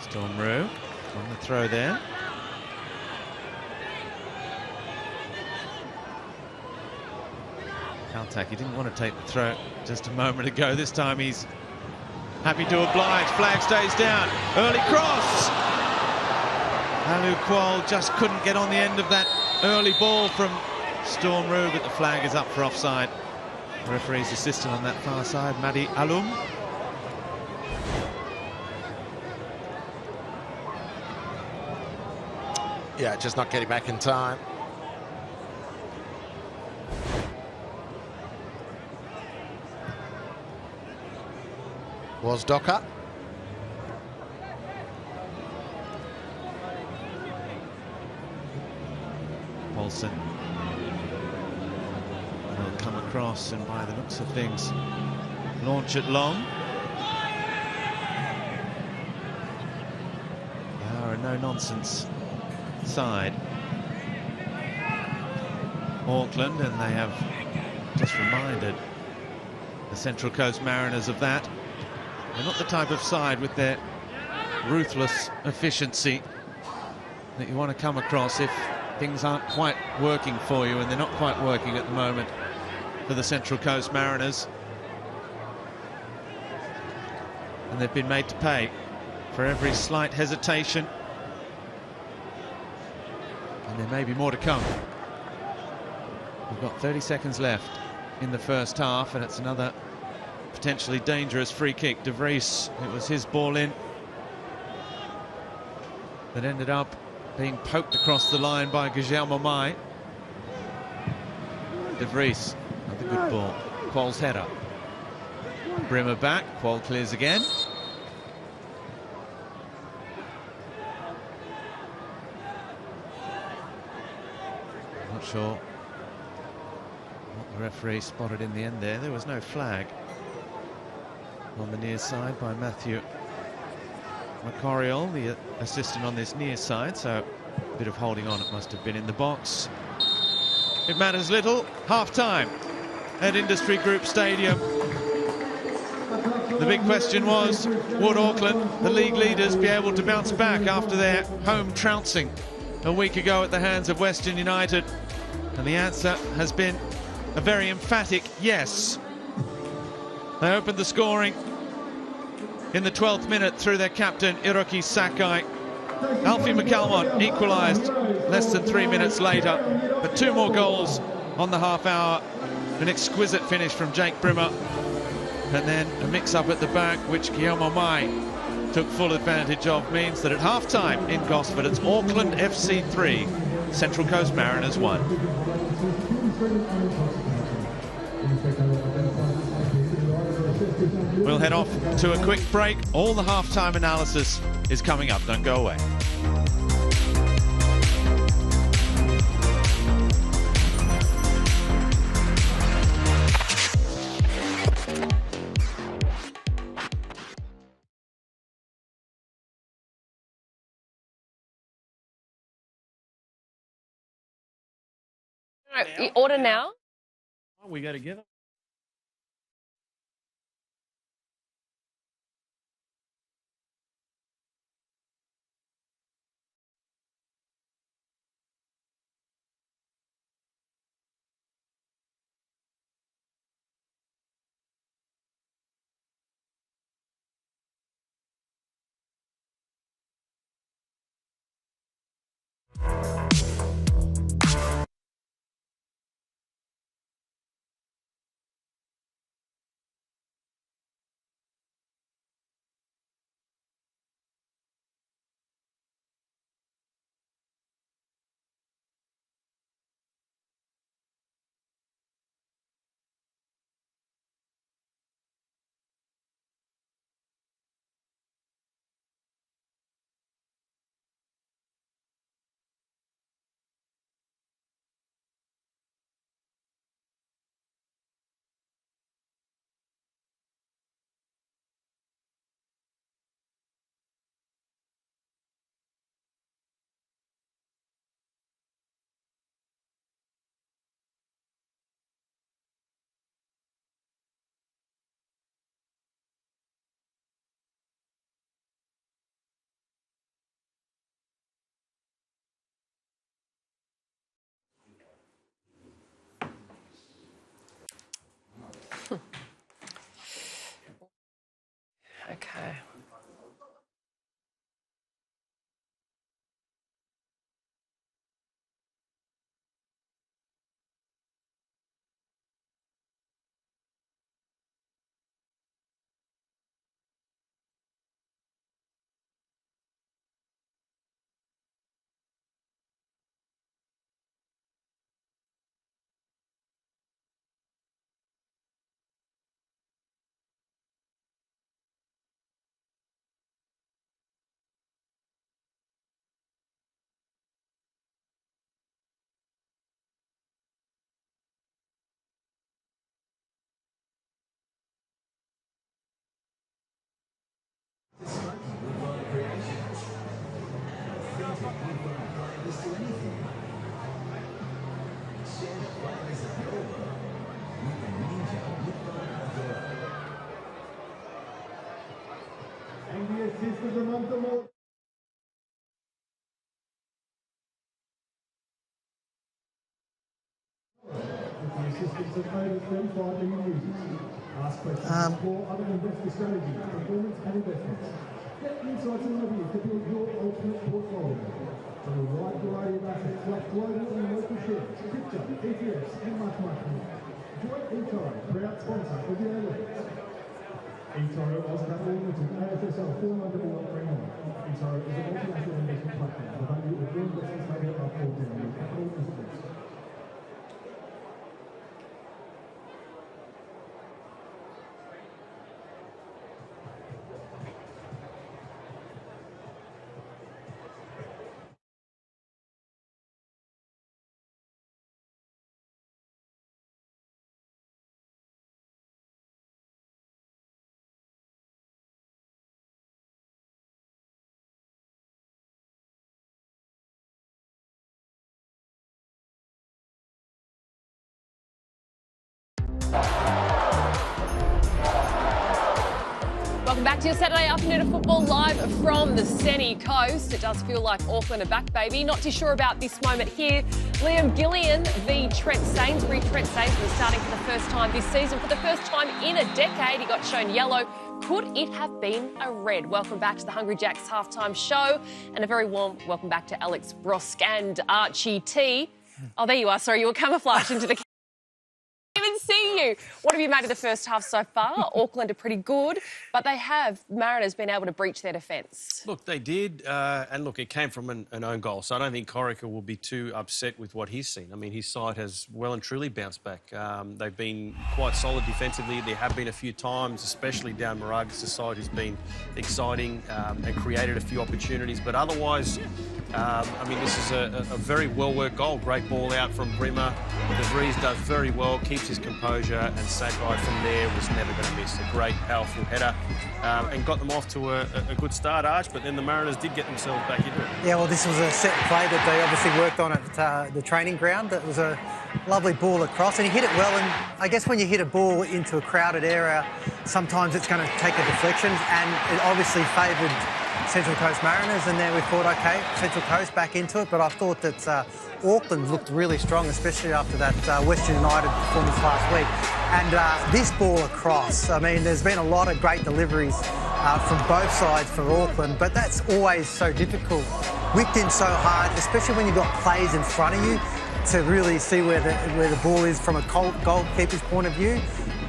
Stormrow on the throw there. Kaltak, he didn't want to take the throw just a moment ago. This time he's happy to oblige. Flag stays down. Early cross. Alu Kuol just couldn't get on the end of that early ball from Stormrow, but the flag is up for offside. The referee's assistant on that far side, Madi Alum. Yeah, just not getting back in time. Was Docker. Paulson will come across and, by the looks of things, launch it long. They are a no-nonsense side, Auckland, and they have just reminded the Central Coast Mariners of that. They're not the type of side with their ruthless efficiency that you want to come across if things aren't quite working for you, and they're not quite working at the moment for the Central Coast Mariners. And they've been made to pay for every slight hesitation. And there may be more to come. We've got 30 seconds left in the first half, and it's another potentially dangerous free kick. De Vries, it was his ball in that ended up being poked across the line by Guillermo Mai. De Vries, another good ball. Quol's header. Brimmer back, Quol clears again. Not sure what the referee spotted in the end there. There was no flag on the near side by Matthew McCoriol, the assistant on this near side, so a bit of holding on it must have been in the box. It matters little. Half-time at Industry Group Stadium. The big question was, would Auckland, the league leaders, be able to bounce back after their home trouncing a week ago at the hands of Western United? And the answer has been a very emphatic yes. They opened the scoring in the 12th minute through their captain, Hiroki Sakai. Alfie McCalmont equalised less than 3 minutes later, but two more goals on the half hour. An exquisite finish from Jake Brimmer, and then a mix-up at the back, which Guillermo Mai took full advantage of, means that at half-time in Gosford, it's Auckland FC 3, Central Coast Mariners 1. We'll head off to a quick break. All the half-time analysis is coming up. Don't go away. All right, order now. We go together. Get insights and ideas to build your ultimate portfolio. From a wide variety of assets like global and local shares, crypto, ETFs, and much, much more. Join eToro, proud sponsor of the A-Leagues. eToro Australia Limited, AFSL 49139. eToro is a multinational investment platform. The value of your investments may be up or down with capital principles. Welcome back to your Saturday afternoon of football live from the sunny coast. It does feel like Auckland are back, baby. Not too sure about this moment here. Liam Gillian v Trent Sainsbury. Trent Sainsbury starting for the first time this season. For the first time in a decade, he got shown yellow. Could it have been a red? Welcome back to the Hungry Jacks halftime show. And a very warm welcome back to Alex Brosk and Archie T. Oh, there you are. Sorry, you were camouflaged into the... Even see you. What have you made of the first half so far? Auckland are pretty good, but Mariners been able to breach their defence. Look, they did, and look, it came from an own goal, so I don't think Corica will be too upset with what he's seen. I mean, his side has well and truly bounced back. They've been quite solid defensively. There have been a few times, especially down Moragas' side, who's been exciting and created a few opportunities, but otherwise, I mean, this is a very well-worked goal. Great ball out from Brimmer. De Vries does very well, keeps his composure, and Sakai from there was never going to miss. A great, powerful header and got them off to a good start, Arch, but then the Mariners did get themselves back into it. Yeah, well, this was a set play that they obviously worked on at the training ground. That was a lovely ball across, and he hit it well, and I guess when you hit a ball into a crowded area, sometimes it's going to take a deflection, and it obviously favoured Central Coast Mariners, and then we thought, OK, Central Coast back into it, but I thought that Auckland looked really strong, especially after that Western United performance last week. And this ball across, I mean, there's been a lot of great deliveries from both sides for Auckland, but that's always so difficult. Whipped in so hard, especially when you've got plays in front of you to really see where the ball is from a goalkeeper's point of view.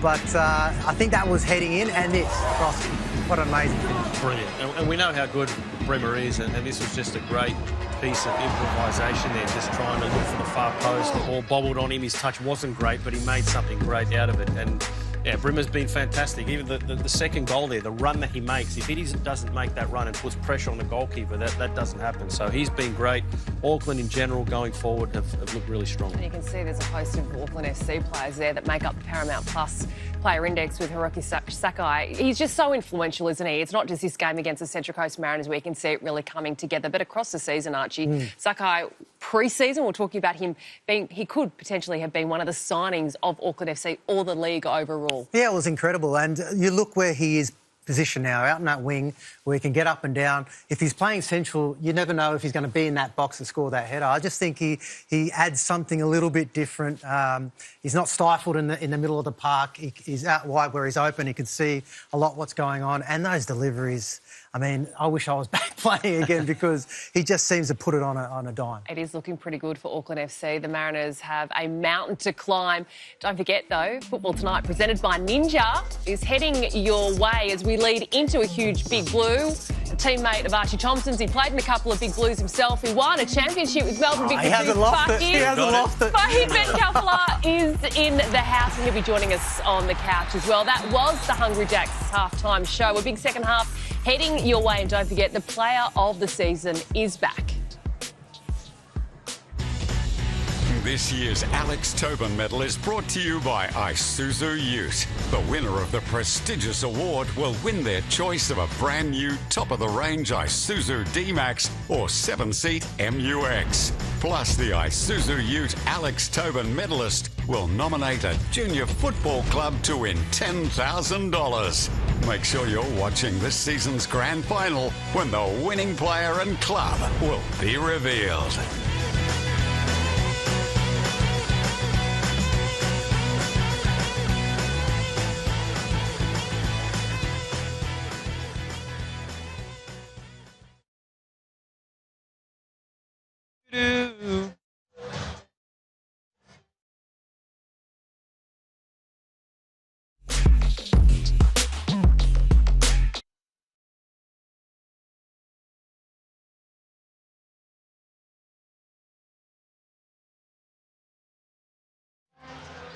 But I think that was heading in, and this crossing. What an amazing finish. Brilliant. And we know how good Bremer is, and this was just a great piece of improvisation there, just trying to look for the far post. The ball bobbled on him. His touch wasn't great, but he made something great out of it. And yeah, Brimmer's been fantastic. Even the second goal there, the run that he makes, if he doesn't make that run and puts pressure on the goalkeeper, that doesn't happen. So he's been great. Auckland in general going forward have looked really strong. And you can see there's a host of Auckland FC players there that make up the Paramount Plus player index with Hiroki Sakai. He's just so influential, isn't he? It's not just this game against the Central Coast Mariners where you can see it really coming together, but across the season, Archie. Sakai, pre-season, we're talking about him he could potentially have been one of the signings of Auckland FC or the league overall. Yeah, it was incredible. And you look where he is position now, out in that wing, where he can get up and down. If he's playing central, you never know if he's going to be in that box to score that header. I just think he adds something a little bit different. He's not stifled in the middle of the park. He's out wide where he's open. He can see a lot what's going on. And those deliveries, I mean, I wish I was back playing again because he just seems to put it on a dime. It is looking pretty good for Auckland FC. The Mariners have a mountain to climb. Don't forget, though, Football Tonight, presented by Ninja, is heading your way as we lead into a huge Big Blue. A teammate of Archie Thompson's. He played in a couple of Big Blues himself. He won a championship with Melbourne Big Blues. He hasn't lost it. He hasn't lost it. Fahid Ben Kafala is in the house and he'll be joining us on the couch as well. That was the Hungry Jacks halftime show. A big second half heading your way, and don't forget, the player of the season is back. This year's Alex Tobin Medal is brought to you by Isuzu UTE. The winner of the prestigious award will win their choice of a brand new top-of-the-range Isuzu D-Max or 7-seat MUX. Plus, the Isuzu UTE Alex Tobin medalist will nominate a junior football club to win $10,000. Make sure you're watching this season's grand final when the winning player and club will be revealed.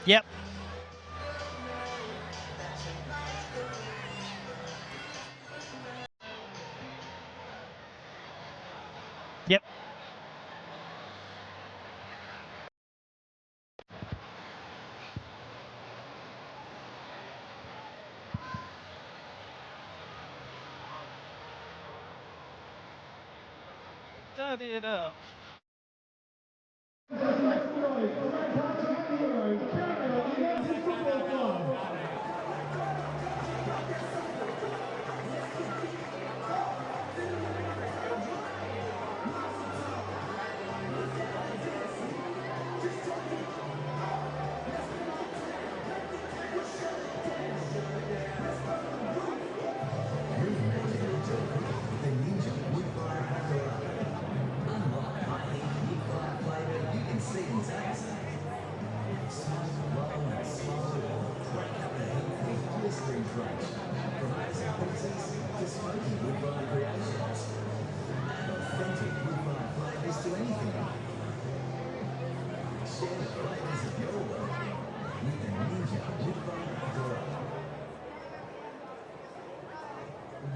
Yep. Yep. Da-da-da.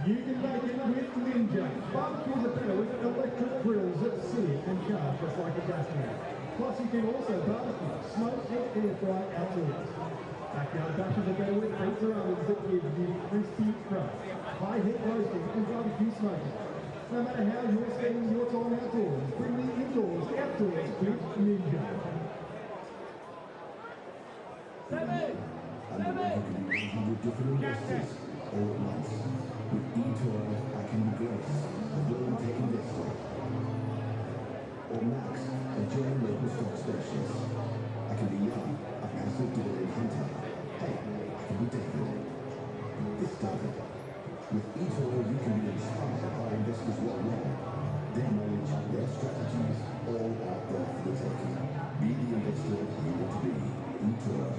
You can make it with Ninja. Barbecues are better with electric grills that sit and charge just like a gas man. Plus you can also barbecue, smoke and air fry outdoors. Backyard batches are better with pizza ovens that give you crispy crust, high heat roasting and barbecue smoking. No matter how you're spending your time outdoors, bring the indoors outdoors with Ninja. Different investors all at once. With eToro, I can be Grace, a blue-tech investor. Or Max, a joint local stock specialist. I can be Young, a passive dividend hunter. Hey, I can be David. It's David. With eToro, you can be inspired by investors what wrong. Their knowledge, their strategies, all out there for the taking. Be the investor you want to be. eToro.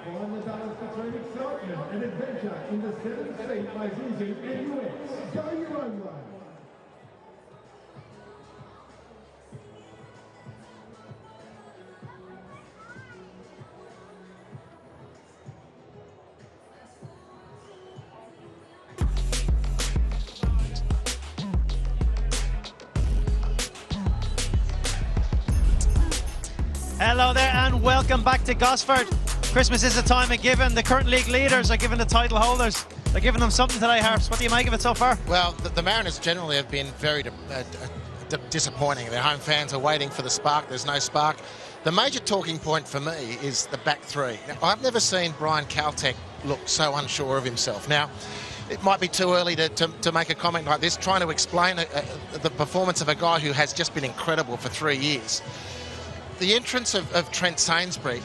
Find the balance between excitement and adventure in the 7-seat Isuzu MUX. Go your own way. Hello there and welcome back to Gosford. Christmas is a time of giving. The current league leaders are giving the title holders. They're giving them something today, Harps. What do you make of it so far? Well, the Mariners generally have been very disappointing. Their home fans are waiting for the spark. There's no spark. The major talking point for me is the back three. Now, I've never seen Brian Caltech look so unsure of himself. Now, it might be too early to make a comment like this, trying to explain the performance of a guy who has just been incredible for 3 years. The entrance of Trent Sainsbury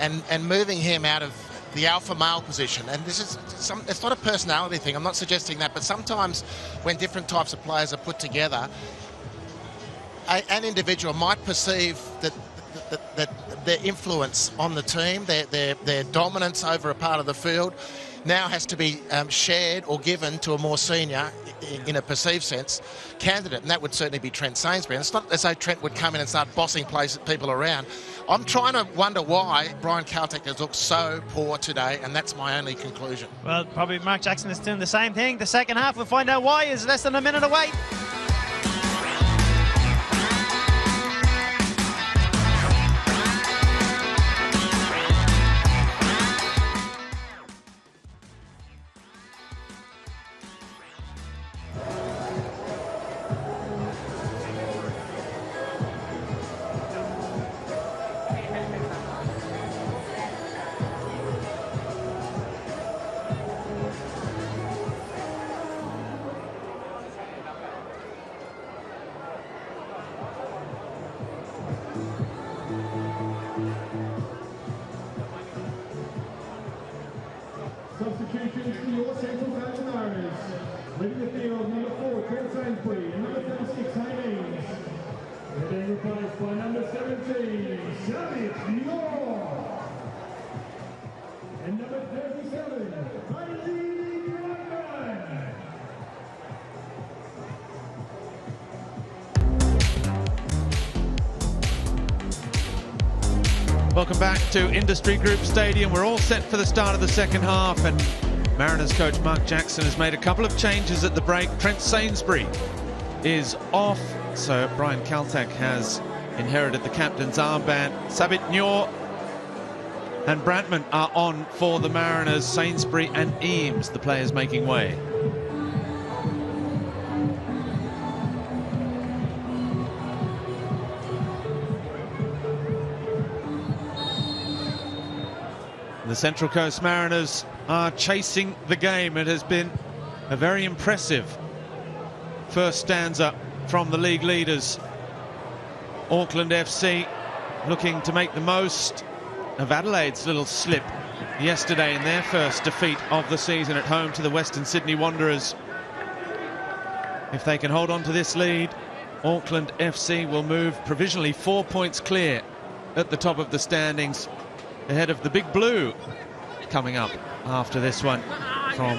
and moving him out of the alpha male position, and this is it's not a personality thing, I'm not suggesting that, but sometimes when different types of players are put together, an individual might perceive that their influence on the team, their dominance over a part of the field now has to be shared or given to a more senior, in a perceived sense, candidate, and that would certainly be Trent Sainsbury. And it's not as though Trent would come in and start bossing people around. I'm trying to wonder why Brian Caltech has looked so poor today, and that's my only conclusion. Well, probably Mark Jackson is doing the same thing. The second half, we'll find out why. Is less than a minute away. Substitutions for your Central Coast Mariners. Leaving the field, number 4, Trent Sainsbury, and number 36, Haynes. They're being replaced by number 17, Savage York. And number 37, Bailey Bradman. Welcome back to Industry Group Stadium. We're all set for the start of the second half, and Mariners coach Mark Jackson has made a couple of changes at the break. Trent Sainsbury is off, so Brian Caltech has inherited the captain's armband. Sabit Nyor and Bradman are on for the Mariners. Sainsbury and Eames, the players making way. The Central Coast Mariners are chasing the game. It has been a very impressive first stanza from the league leaders. Auckland FC looking to make the most of Adelaide's little slip yesterday in their first defeat of the season at home to the Western Sydney Wanderers. If they can hold on to this lead, Auckland FC will move provisionally 4 points clear at the top of the standings, ahead of the Big Blue coming up after this one from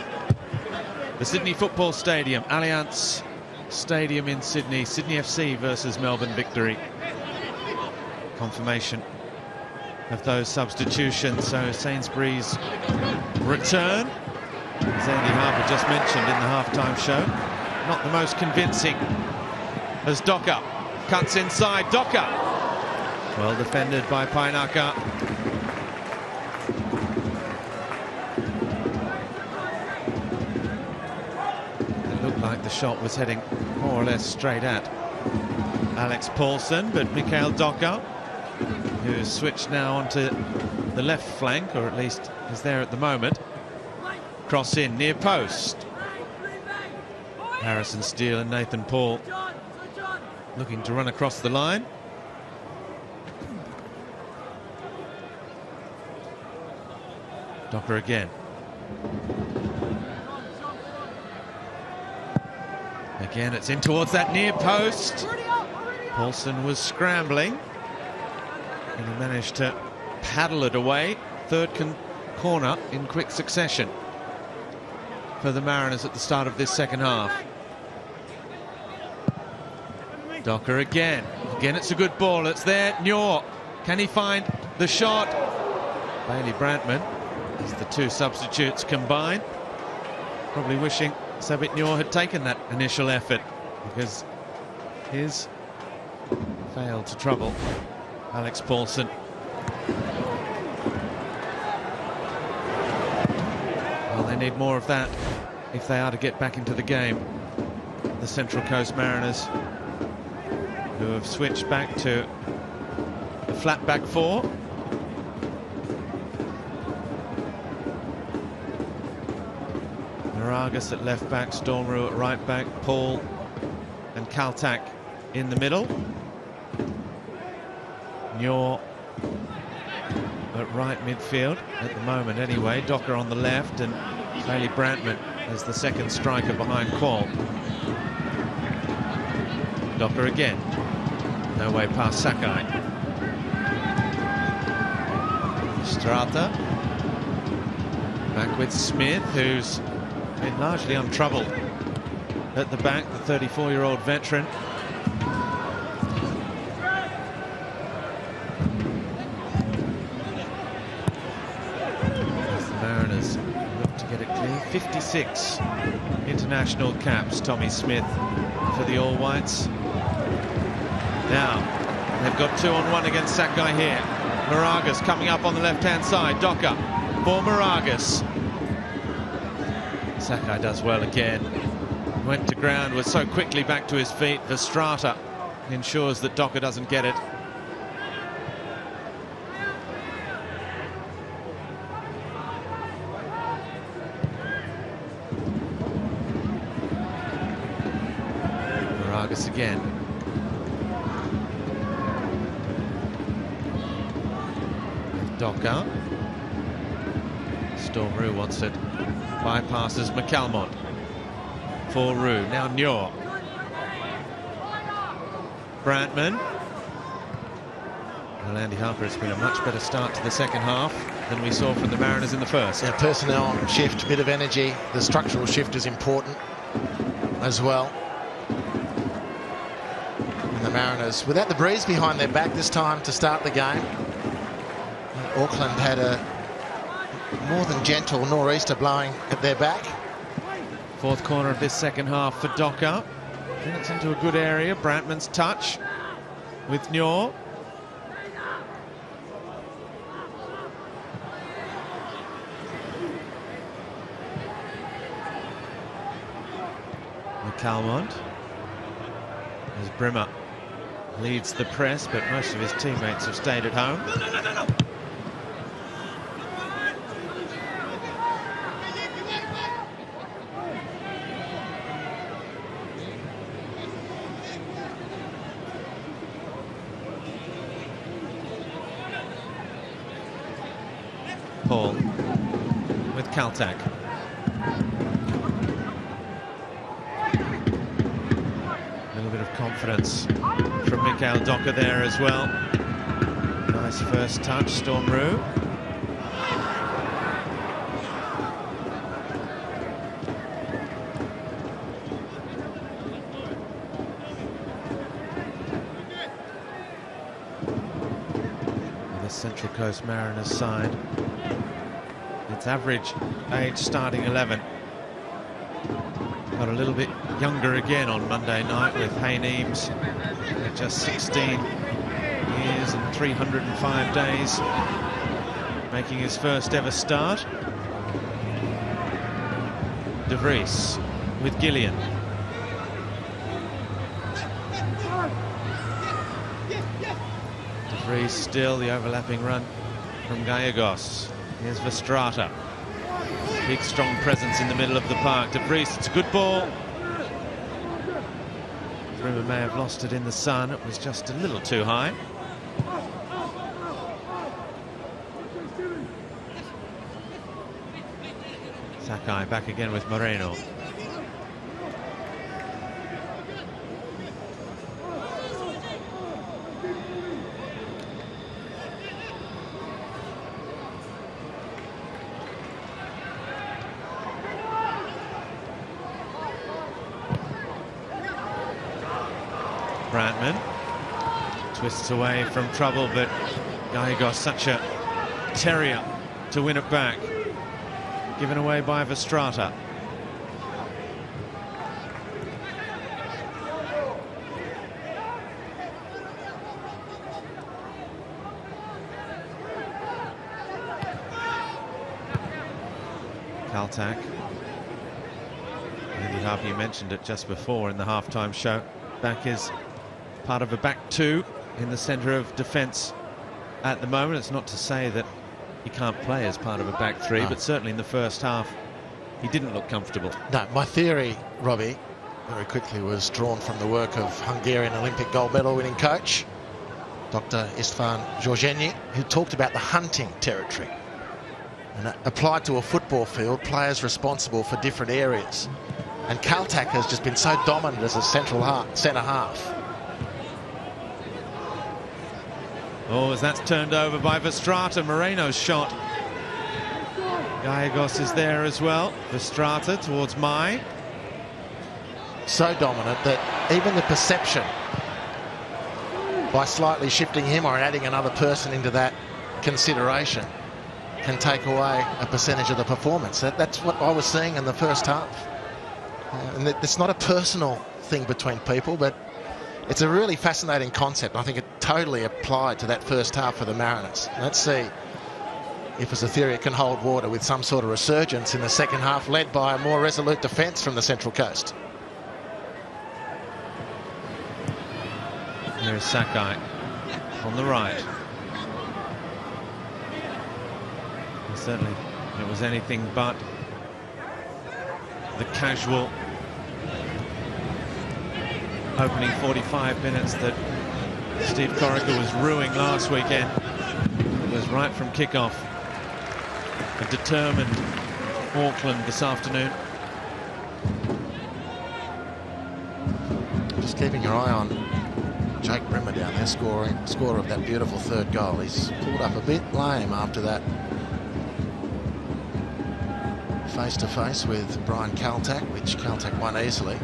the Sydney Football Stadium, Allianz Stadium in Sydney. Sydney FC versus Melbourne Victory. Confirmation of those substitutions. So Sainsbury's return, as Andy Harper just mentioned in the halftime show, not the most convincing, as Docker cuts inside. Docker, well defended by Painaka. Like the shot was heading more or less straight at Alex Paulson, but Mikael Docker, who's switched now onto the left flank, or at least is there at the moment. Cross in, near post. Harrison Steele and Nathan Paul looking to run across the line. Docker again. Again, it's in towards that near post. Paulson was scrambling, and he managed to paddle it away. Third corner in quick succession for the Mariners at the start of this second half. Docker again. Again, it's a good ball. It's there. Nyor. Can he find the shot? Bailey Bradman, as the two substitutes combine. Probably wishing Sabit Nyor had taken that initial effort, because his failed to trouble Alex Paulson. Well, they need more of that if they are to get back into the game. The Central Coast Mariners, who have switched back to the flat back four. There Moragas at left back, Stormrow at right back, Paul and Kaltak in the middle. Nyor at right midfield at the moment anyway. Docker on the left and Bailey Brantman as the second striker behind Qual. Docker again. No way past Sakai. Strata. Back with Smith, who's been largely untroubled at the back, the 34-year-old veteran. The Mariners look to get it clean. 56 international caps, Tommy Smith, for the All Whites. Now, they've got 2-on-1 against Sakai here. Moragas coming up on the left-hand side. Docker for Moragas. Sakai does well again. Went to ground, was so quickly back to his feet. Verstrata ensures that Docker doesn't get it. Moragas again. Docker. Stormrow wants it. Bypasses McCalmont. For Roux. Now Nyor. Brantman. Well, Andy Harper, it's been a much better start to the second half than we saw from the Mariners in the first. Yeah, personnel shift, bit of energy. The structural shift is important as well. And the Mariners, without the breeze behind their back this time to start the game. Auckland had a more than gentle nor'easter blowing at their back. Fourth corner of this second half for Docker. Then it's into a good area. Brantman's touch with Nyor. McCalmont. As Brimmer leads the press, but most of his teammates have stayed at home. Paul with Kaltak. A little bit of confidence from Mikael Docker there as well. Nice first touch, Stormrow. The Central Coast Mariners side. Its average age starting 11. Got a little bit younger again on Monday night with Hayne Eames at just 16 years and 305 days, making his first ever start. De Vries with Gillian. De Vries still, the overlapping run from Gallegos. Here's Verstrata. Big, strong presence in the middle of the park. De Vries, it's a good ball. Rimmer may have lost it in the sun. It was just a little too high. Sakai back again with Moreno. Brantman twists away from trouble, but Gallegos such a terrier to win it back. Given away by Verstrata. Kaltak. Andy Harper, you mentioned it just before in the halftime show. Back is part of a back two in the centre of defence at the moment. It's not to say that he can't play as part of a back three, but certainly in the first half he didn't look comfortable. No, my theory, Robbie, very quickly was drawn from the work of Hungarian Olympic gold medal winning coach Dr. Istvan Georgenyi, who talked about the hunting territory. And applied to a football field, players responsible for different areas. And Kaltak has just been so dominant as a centre half. Oh, as that's turned over by Verstraete, Moreno's shot. Gallegos is there as well. Verstraete towards Mai. So dominant that even the perception, by slightly shifting him or adding another person into that consideration, can take away a percentage of the performance. That's what I was seeing in the first half. And it's not a personal thing between people, but it's a really fascinating concept. I think it totally applied to that first half for the Mariners. Let's see if as a theory it can hold water with some sort of resurgence in the second half, led by a more resolute defence from the Central Coast. Here's Sakai on the right. And certainly it was anything but the casual opening 45 minutes that Steve Corica was ruining last weekend. It was right from kickoff. A determined Auckland this afternoon. Just keeping your eye on Jake Brimmer down there, scorer of that beautiful third goal. He's pulled up a bit lame after that face-to-face with Brian Kaltak, which Kaltak won easily.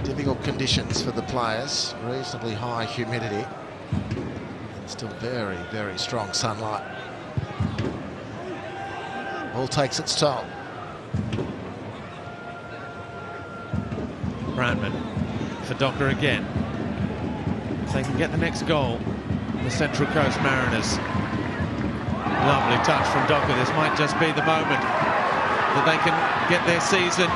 Difficult conditions for the players, reasonably high humidity, and still very, very strong sunlight. All takes its toll. Brandman for Docker again. If they can get the next goal, the Central Coast Mariners. Lovely touch from Docker. This might just be the moment that they can get their season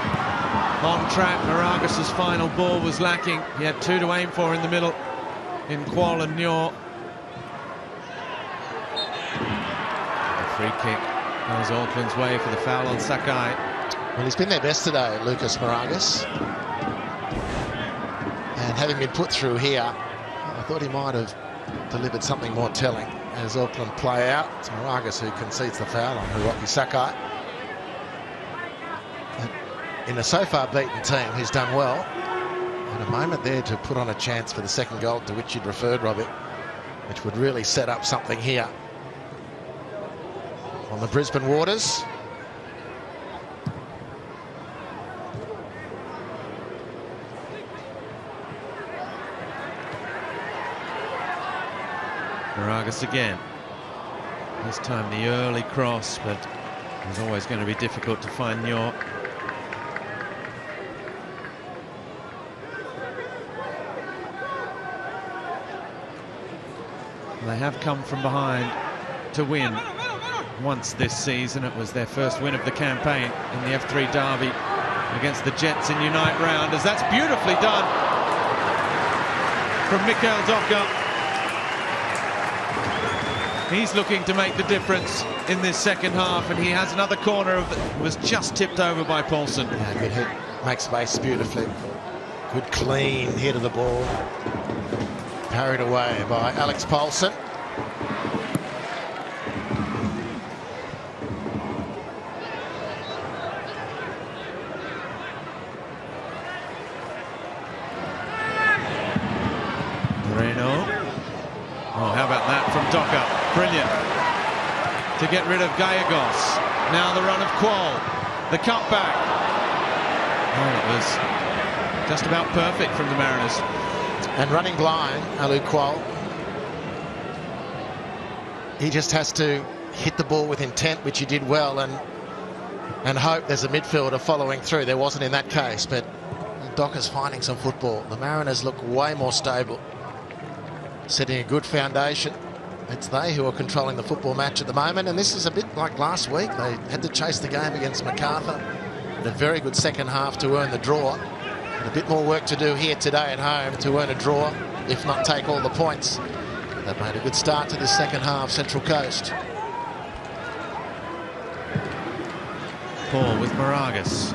on track. Moragas' final ball was lacking. He had two to aim for in the middle in Kuala Nyor. The free kick goes Auckland's way for the foul on Sakai. Well, he's been their best today, Lucas Moragas. And having been put through here, I thought he might have delivered something more telling as Auckland play out. It's Moragas who concedes the foul on Hiroki Sakai. In a so far beaten team who's done well, and a moment there to put on a chance for the second goal to which you'd referred, Robbie, which would really set up something here on the Brisbane waters. Moragas again. This time the early cross, but it was always going to be difficult to find Nyor. They have come from behind to win once this season. It was their first win of the campaign in the F3 derby against the Jets in Unite Rounders. That's beautifully done from Mikael Docker. He's looking to make the difference in this second half, and he has another corner that was just tipped over by Paulson. Yeah, good hit, makes space beautifully. Good clean hit of the ball. Carried away by Alex Paulson. Moreno. Oh, how about that from Docker? Brilliant. To get rid of Gallegos. Now the run of Qual. The cutback. Oh, it was just about perfect from the Mariners. And running blind, Alu Kual. He just has to hit the ball with intent, which he did well, and hope there's a midfielder following through. There wasn't in that case, but Docker's finding some football. The Mariners look way more stable, setting a good foundation. It's they who are controlling the football match at the moment, and this is a bit like last week. They had to chase the game against MacArthur. Had a very good second half to earn the draw. A bit more work to do here today at home to earn a draw, if not take all the points. They've made a good start to this second half, Central Coast. Paul with Moragas.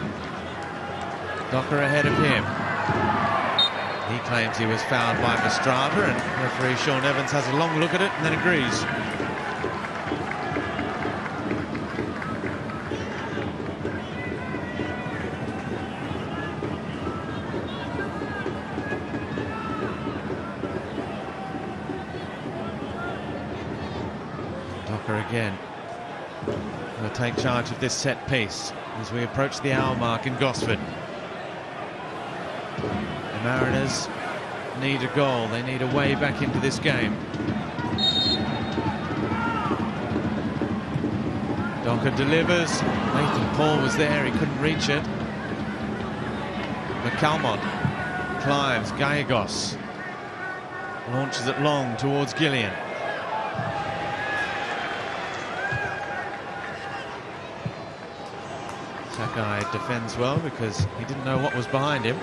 Docker ahead of him. He claims he was fouled by Mastrava, and referee Sean Evans has a long look at it and then agrees. Docker again will take charge of this set piece as we approach the hour mark in Gosford. The Mariners need a goal. They need a way back into this game. Docker delivers. Nathan Paul was there. He couldn't reach it. McCalmont climbs. Gallegos launches it long towards Gillian. Sakai defends well because he didn't know what was behind him.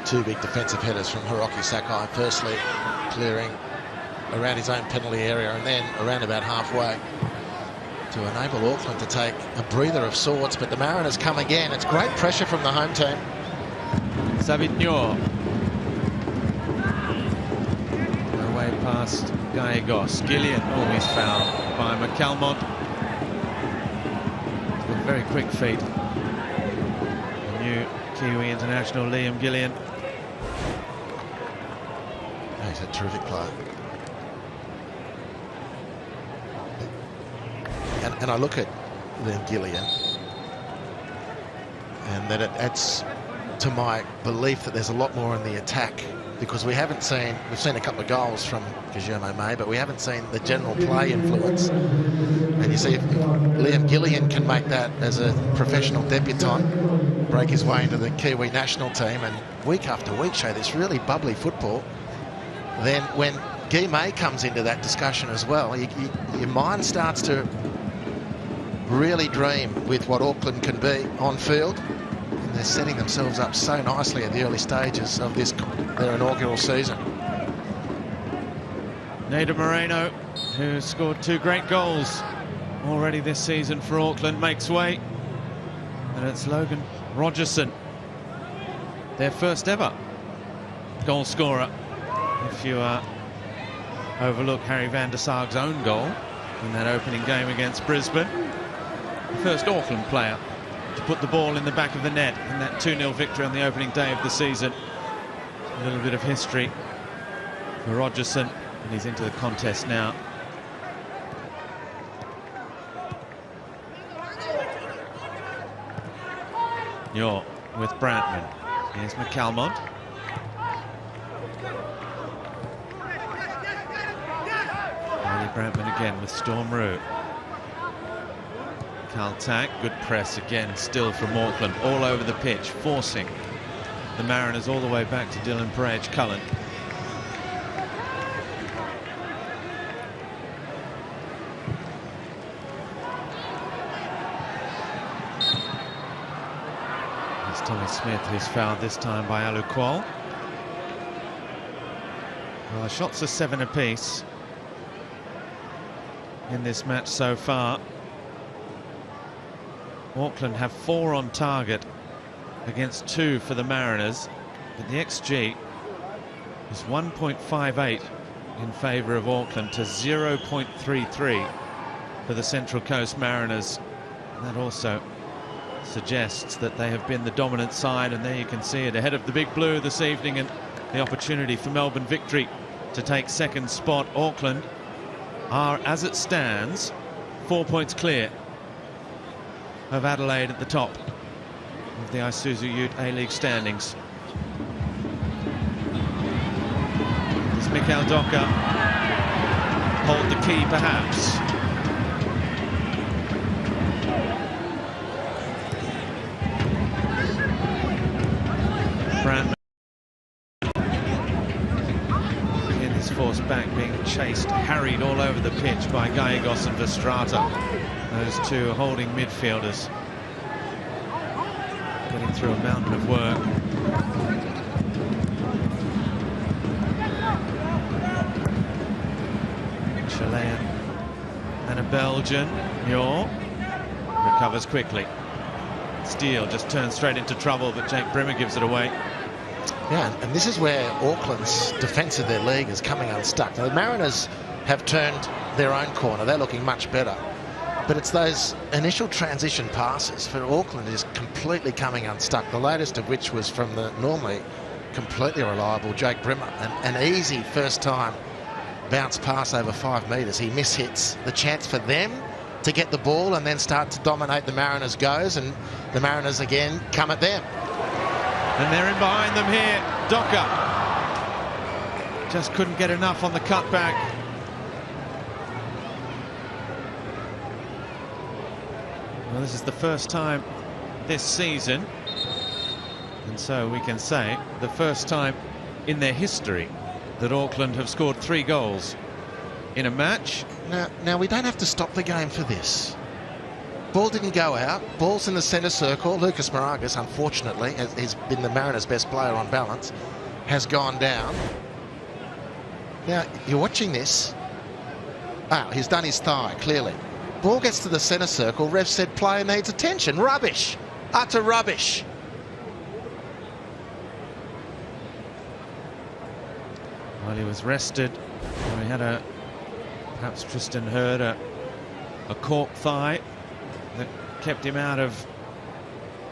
Two big defensive headers from Hiroki Sakai, firstly clearing around his own penalty area and then around about halfway to enable Auckland to take a breather of sorts, but the Mariners come again. It's great pressure from the home team. Savitnor away past Gallegos. Gillian always fouled by McCalmont. With very quick feet. The new Kiwi international Liam Gillian. He's a terrific player. And I look at Liam Gillian, and that it adds to my belief that there's a lot more in the attack, because we've seen a couple of goals from Guillermo May, but we haven't seen the general play influence. And you see if Liam Gillian can make that as a professional debutant, break his way into the Kiwi national team, and week after week show this really bubbly football, then when Guy May comes into that discussion as well, your mind starts to really dream with what Auckland can be on field. And they're setting themselves up so nicely at the early stages of their inaugural season. Nader Moreno, who scored 2 great goals already this season for Auckland, makes way. And it's Logan Rogerson, their first ever goal scorer. If you overlook Harry van der Sarg's own goal in that opening game against Brisbane. The first Auckland player to put the ball in the back of the net in that 2-0 victory on the opening day of the season. A little bit of history for Rogerson, and he's into the contest now. You're with Brantman. Here's McCalmont. Brantman again with Storm Roux. Caltac, good press again, still from Auckland, all over the pitch, forcing the Mariners all the way back to Dylan Perage-Cullen. It's Tommy Smith who's fouled this time by Alu Kuol. Well, the shots are 7 apiece in this match so far. Auckland have 4 on target against 2 for the Mariners, but the XG is 1.58 in favour of Auckland to 0.33 for the Central Coast Mariners. And that also suggests that they have been the dominant side, and there you can see it ahead of the Big Blue this evening, and the opportunity for Melbourne Victory to take second spot. Auckland are, as it stands, 4 points clear of Adelaide at the top of the Isuzu UTE A-League standings. Does Mikael Docker hold the key, perhaps? Brandman in his force back, being chased, harried all over the pitch by Gallegos and Vestrata. Those two holding midfielders getting through a mountain of work. Chilean and a Belgian, Muir. Recovers quickly. Steele just turns straight into trouble, but Jake Brimmer gives it away. Yeah, and this is where Auckland's defence of their league is coming unstuck. Now, the Mariners have turned their own corner. They're looking much better. But it's those initial transition passes for Auckland is completely coming unstuck, the latest of which was from the normally completely reliable Jake Brimmer. An easy first-time bounce pass over 5 metres. He mishits. The chance for them to get the ball and then start to dominate the Mariners goes, and the Mariners again come at them. And they're in behind them here. Docker just couldn't get enough on the cutback. Well, this is the first time this season, and so we can say the first time in their history that Auckland have scored 3 goals in a match. Now we don't have to stop the game for this. Ball didn't go out. Ball's in the centre circle. Lucas Moragas, unfortunately, has been the Mariners' best player on balance, has gone down. Now, you're watching this. Ah, he's done his thigh, clearly. Ball gets to the centre circle. Ref said player needs attention. Rubbish. Utter rubbish. Well, he was rested. We had perhaps Tristan heard a cork thigh that kept him out of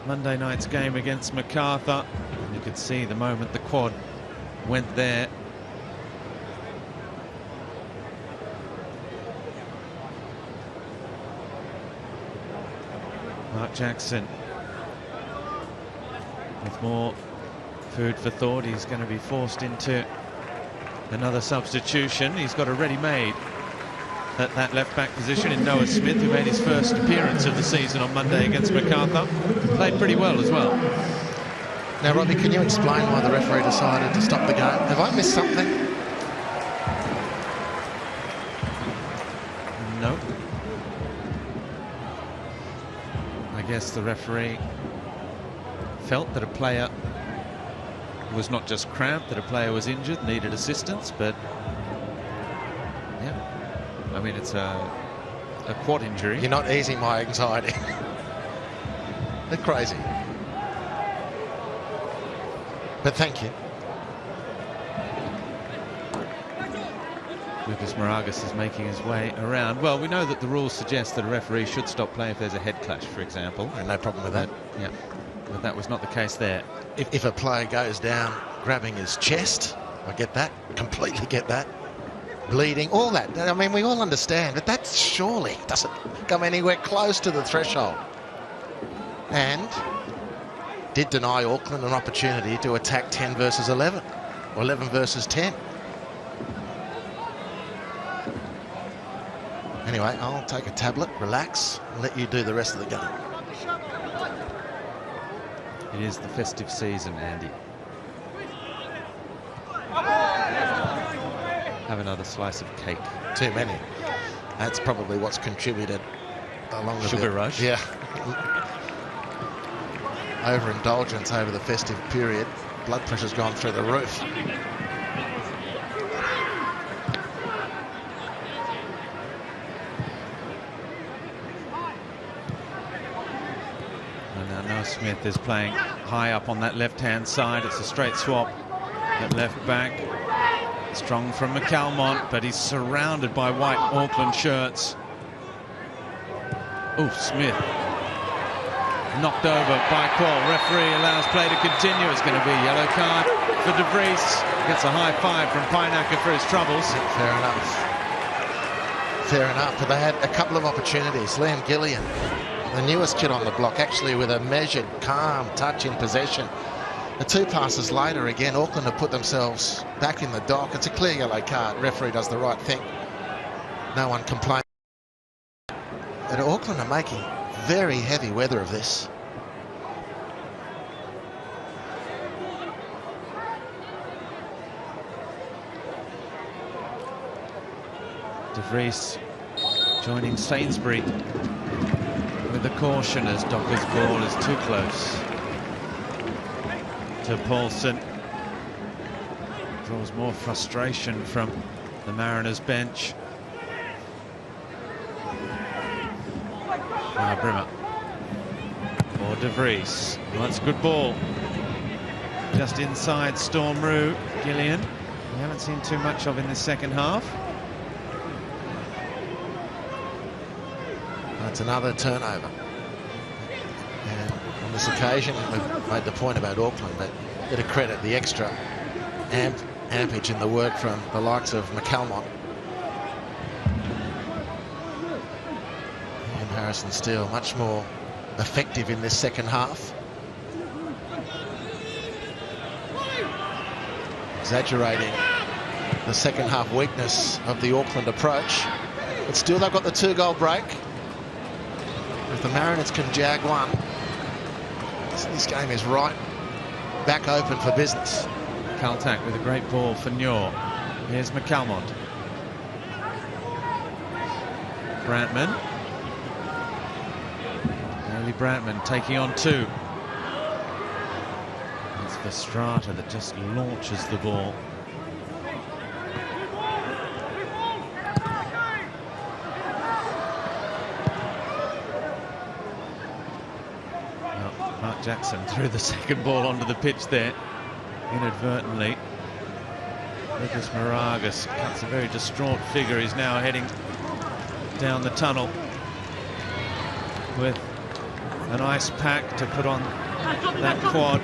Monday night's game against MacArthur. And you could see the moment the quad went there. Mark Jackson with more food for thought. He's going to be forced into another substitution. He's got a ready-made at that left-back position in Noah Smith, who made his first appearance of the season on Monday against MacArthur. Played pretty well as well. Now, Robbie, can you explain why the referee decided to stop the game? Have I missed something? No. I guess the referee felt that a player was not just cramped, that a player was injured, needed assistance, but yeah, I mean, it's a quad injury. You're not easing my anxiety. They're crazy. But thank you. Lucas Moragas is making his way around. Well, we know that the rules suggest that a referee should stop play if there's a head clash, for example. No problem with that. Yeah, but that was not the case there. If a player goes down grabbing his chest, I get that, completely get that. Bleeding, all that. I mean, we all understand, but that surely doesn't come anywhere close to the threshold. And did deny Auckland an opportunity to attack 10 versus 11, or 11 versus 10. Anyway, I'll take a tablet, relax, and let you do the rest of the game. It is the festive season, Andy. Have another slice of cake. Too many. That's probably what's contributed along with sugar rush. Yeah. Overindulgence over the festive period. Blood pressure's gone through the roof. And now Noah Smith is playing high up on that left-hand side. It's a straight swap at left back. Strong from McCalmont, but he's surrounded by white Auckland shirts. Oh, Smith knocked over by Quall. Referee allows play to continue. It's going to be a yellow card for De Vries. Gets a high five from Pineacker for his troubles. Fair enough. Fair enough, but they had a couple of opportunities. Liam Gillian, the newest kid on the block, actually with a measured, calm touch in possession. The 2 passes later, again, Auckland have put themselves back in the dock. It's a clear yellow card. Referee does the right thing. No one complains. But Auckland are making very heavy weather of this. De Vries joining Sainsbury with the caution as Docker's ball is too close to Paulson. Draws more frustration from the Mariners bench. Brimmer De Vries. Well, that's a good ball. Just inside Storm Roux. Gillian, we haven't seen too much of in this second half. That's another turnover. And on this occasion, we've made the point about Auckland, but bit of credit, the extra ampage in the work from the likes of McCalmont and Harrison Steele, much more effective in this second half. Exaggerating the second half weakness of the Auckland approach, but still they've got the 2-goal break. If the Mariners can jag one, this game is right back open for business. Kaltak with a great ball for Nyor. Here's McCalmont. Brantman. Early Brantman taking on 2. It's Verstrata that just launches the ball. Well, Mark Jackson threw the second ball onto the pitch there inadvertently. Lucas Moragas cuts a very distraught figure. He's now heading down the tunnel with an ice pack to put on that quad.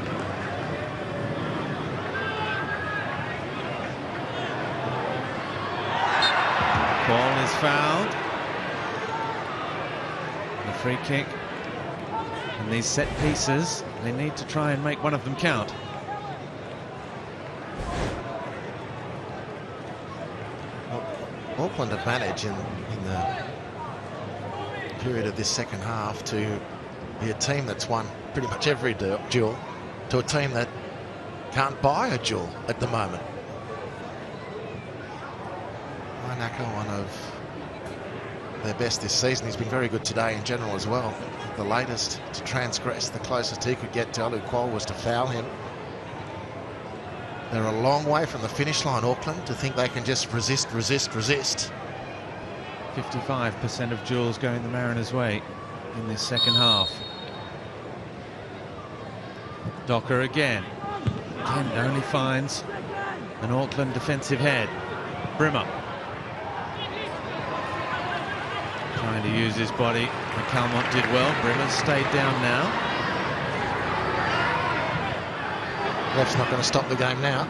Ball is fouled. The free kick. And these set pieces, they need to try and make one of them count. Auckland have managed in the period of this second half to be a team that's won pretty much every duel to a team that can't buy a duel at the moment. Wainaka, one of their best this season. He's been very good today in general as well. The latest to transgress, the closest he could get to Alu Kuol was to foul him. They're a long way from the finish line, Auckland, to think they can just resist. 55% of duels going the Mariners' way in this second half. Docker again. Only finds an Auckland defensive head. Brimmer. Trying to use his body. McCalmont did well. Brimmer stayed down now. Ref's not going to stop the game now.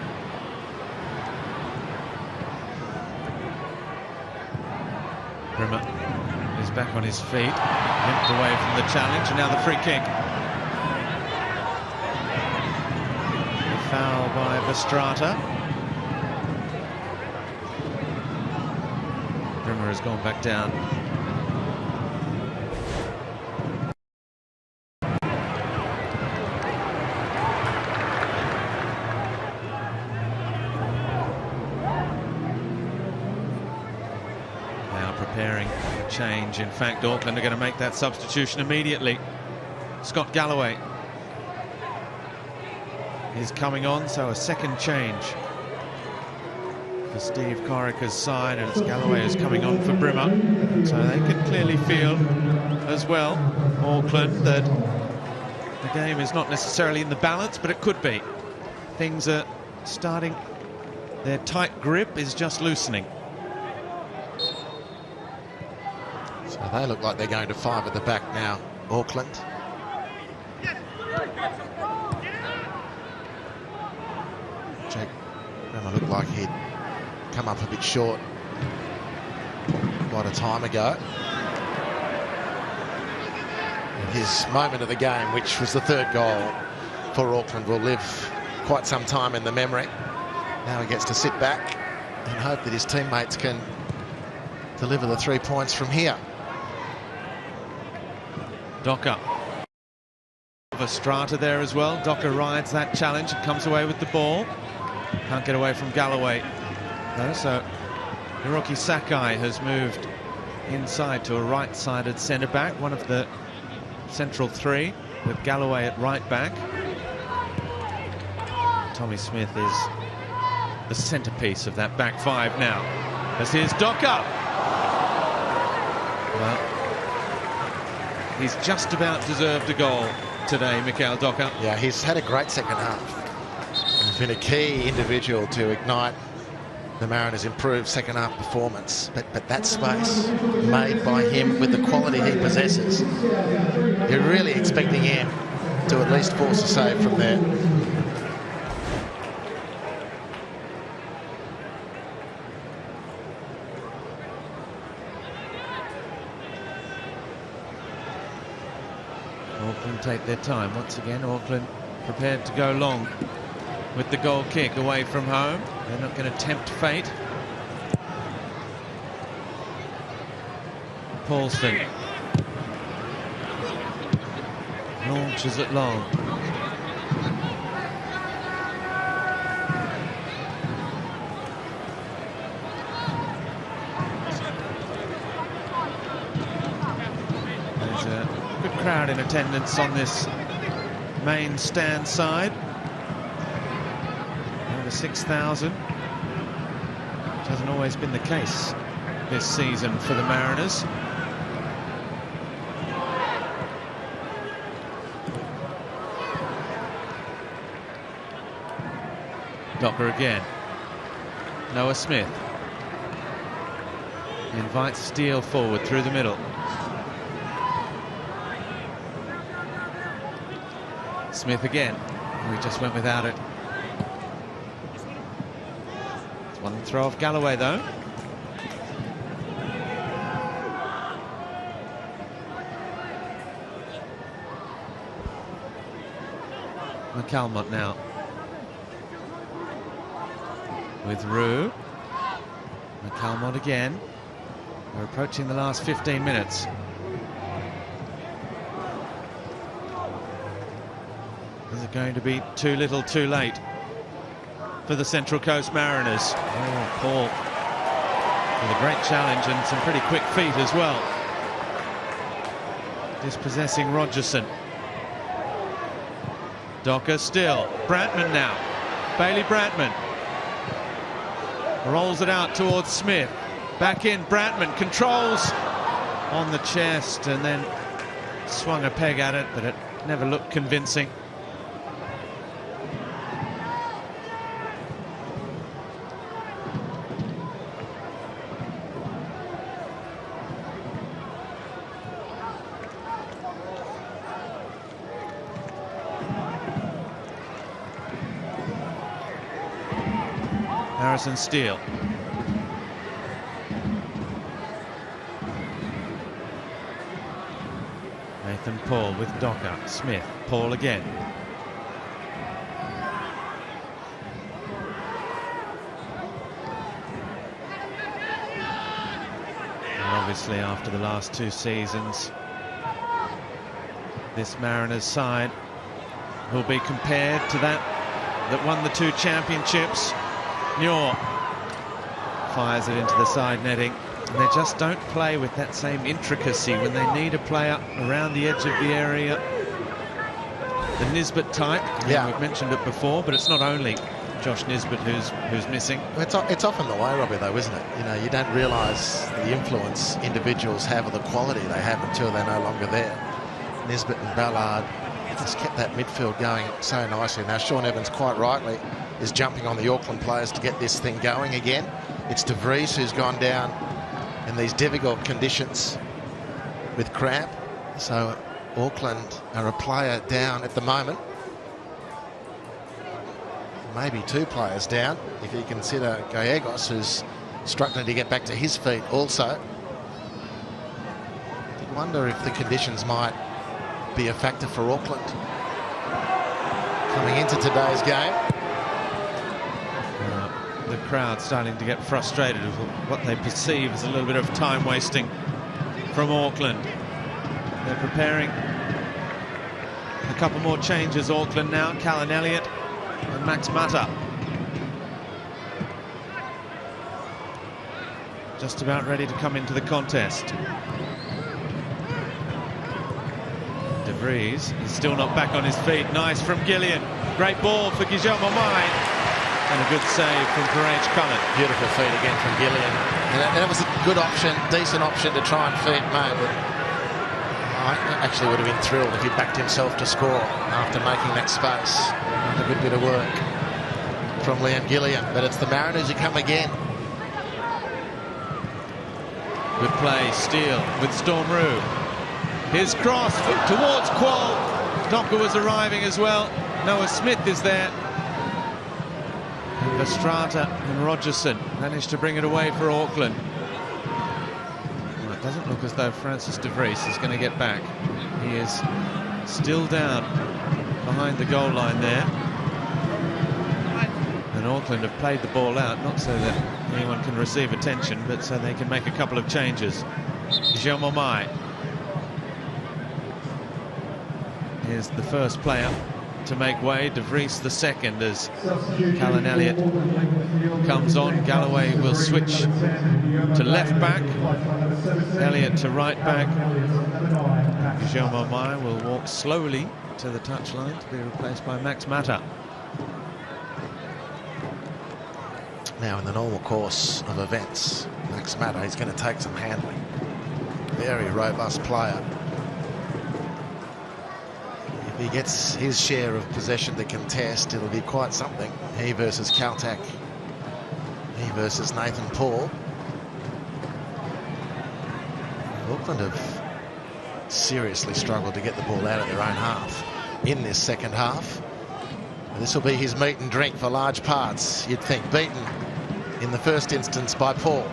Brimmer is back on his feet, limped away from the challenge, and now the free kick. The foul by Verstrata. Brimmer has gone back down. Preparing a change. In fact, Auckland are going to make that substitution immediately. Scott Galloway is coming on, so a second change for Steve Corica's side, and it's Galloway who's coming on for Brimmer. So they can clearly feel as well, Auckland, that the game is not necessarily in the balance, but it could be. Things are starting, their tight grip is just loosening. So they look like they're going to 5 at the back now, Auckland. Jake Brimmer looked like he'd come up a bit short quite a time ago. And his moment of the game, which was the 3rd goal for Auckland, will live quite some time in the memory. Now he gets to sit back and hope that his teammates can deliver the 3 points from here. Docker. Verstrata there as well. Docker rides that challenge and comes away with the ball. Can't get away from Galloway. No, so Hiroki Sakai has moved inside to a right-sided centre-back, one of the central 3, with Galloway at right-back. Tommy Smith is the centrepiece of that back 5 now. As here's Docker. Well, he's just about deserved a goal. today, Mikael Docker. Yeah, he's had a great second half. He's been a key individual to ignite the Mariners' improved second half performance. But that space made by him with the quality he possesses, you're really expecting him to at least force a save from there. Auckland take their time. Once again, Auckland prepared to go long with the goal kick away from home. They're not going to tempt fate. Paulson launches it long. There's a good crowd in attendance on this main stand side. Over 6,000, which hasn't always been the case this season for the Mariners. Docker again. Noah Smith invites Steele forward through the middle. Smith again. We just went without it. It's one throw off Galloway though. McCalmont now with Roux. McCalmont again. We're approaching the last 15 minutes. Is it going to be too little too late for the Central Coast Mariners? Oh, Paul with a great challenge and some pretty quick feet as well. Dispossessing Rogerson. Docker still. Brantman now. Bailey Brantman rolls it out towards Smith. Back in, Brantman controls on the chest and then swung a peg at it, but it never looked convincing. Harrison Steele. Nathan Paul with Docker. Smith. Paul again. And obviously after the last two seasons, this Mariners side will be compared to that won the two championships. Muir fires it into the side netting, and they just don't play with that same intricacy when they need a player around the edge of the area. The Nisbet type, yeah, we've mentioned it before, but it's not only Josh Nisbet who's missing. It's often the way, Robbie, though, isn't it? You know, you don't realise the influence individuals have or the quality they have until they're no longer there. Nisbet and Ballard just kept that midfield going so nicely. Now, Sean Evans, quite rightly, is jumping on the Auckland players to get this thing going again. It's De Vries who's gone down in these difficult conditions with cramp. So Auckland are a player down at the moment. Maybe two players down if you consider Gallegos, who's struggling to get back to his feet also. I wonder if the conditions might be a factor for Auckland coming into today's game. The crowd starting to get frustrated with what they perceive as a little bit of time wasting from Auckland. They're preparing a couple more changes. Auckland now, Callan Elliott and Max Mata. Just about ready to come into the contest. De Vries is still not back on his feet. Nice from Gillian. Great ball for Guillaume Omai. And a good save from Courage Cullen. Beautiful feed again from Gillian. And that was a good option, decent option to try and feed May. But actually would have been thrilled if he backed himself to score after making that space. A good bit of work from Liam Gillian, but it's the Mariners who come again. Good play, Steele with Stormroo. His cross towards Qual. Docker was arriving as well. Noah Smith is there. Estrada and Rogerson managed to bring it away for Auckland. Well, it doesn't look as though Francis de Vries is going to get back. He is still down behind the goal line there. And Auckland have played the ball out, not so that anyone can receive attention, but so they can make a couple of changes. Jaume Mai is the first player to make way. De Vries the second as Callan Elliott comes on. Galloway will switch to left back. Elliott to right back. Jaume Mai will walk slowly to the touchline to be replaced by Max Mata. Now, in the normal course of events, Max Mata is going to take some handling. Very robust player. If he gets his share of possession to contest, it'll be quite something. He versus Kaltak. He versus Nathan Paul. Auckland have seriously struggled to get the ball out of their own half in this second half. This will be his meat and drink for large parts, you'd think. Beaten in the first instance by Paul.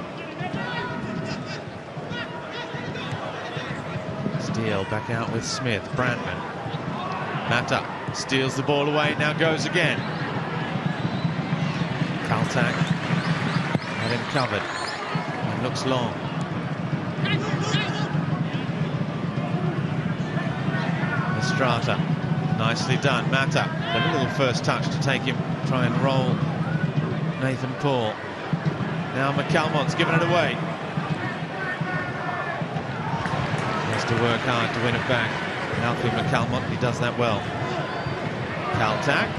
Steele back out with Smith. Brandman. Mata steals the ball away, now goes again. Kaltak had him covered. It looks long. Estrada. Nicely done. Mata, a little first touch to take him, try and roll Nathan Paul. Now McCalmont's given it away. He has to work hard to win it back. Alfie McCalmont, he does that well. Kaltak,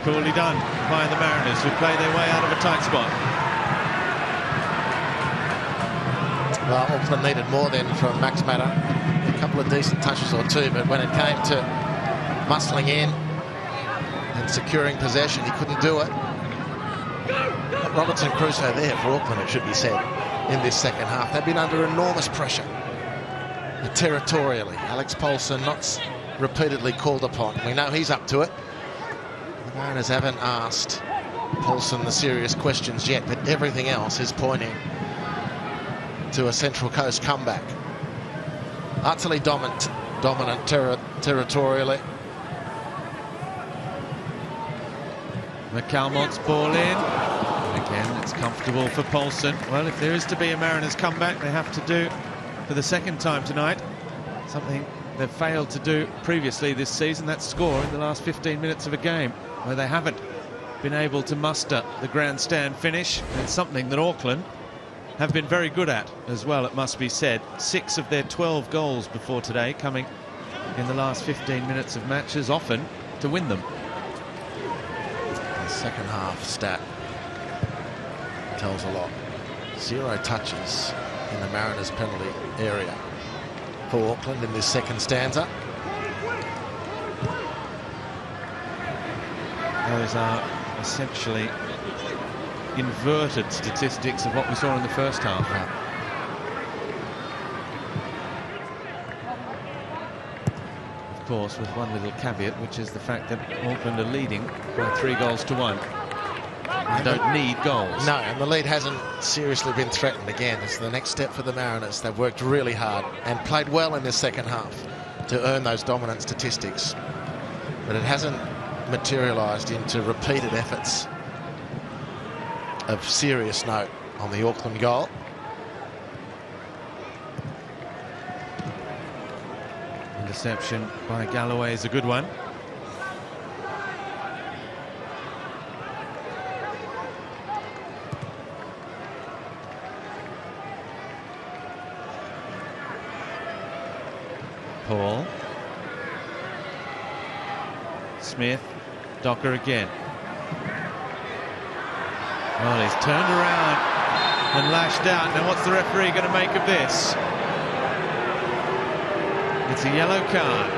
coolly done by the Mariners, who play their way out of a tight spot. Well, Auckland needed more then from Max Mata. A couple of decent touches or two, but when it came to muscling in and securing possession, he couldn't do it. But Robertson Crusoe there for Auckland, it should be said, in this second half. They've been under enormous pressure territorially. Alex Paulson not repeatedly called upon. We know he's up to it. The Mariners haven't asked Paulson the serious questions yet, but everything else is pointing to a Central Coast comeback. Utterly dominant territorially. McCalmont's ball in. Again, it's comfortable for Paulson. Well, if there is to be a Mariners comeback, they have to do for the second time tonight something they've failed to do previously this season. That's score in the last 15 minutes of a game, where they haven't been able to muster the grandstand finish. It's something that Auckland have been very good at as well, it must be said. 6 of their 12 goals before today coming in the last 15 minutes of matches, often to win them. The second half stat tells a lot. 0 touches in the Mariners penalty area for Auckland in this second stanza. Those are essentially inverted statistics of what we saw in the first half. Of course, with one little caveat, which is the fact that Auckland are leading by 3-1. They don't need goals. No, and the lead hasn't seriously been threatened again. It's the next step for the Mariners. They've worked really hard and played well in this second half to earn those dominant statistics. But it hasn't materialised into repeated efforts of serious note on the Auckland goal. Interception by Galloway is a good one. Paul. Smith. Docker again. Well, he's turned around and lashed out. Now, what's the referee going to make of this? It's a yellow card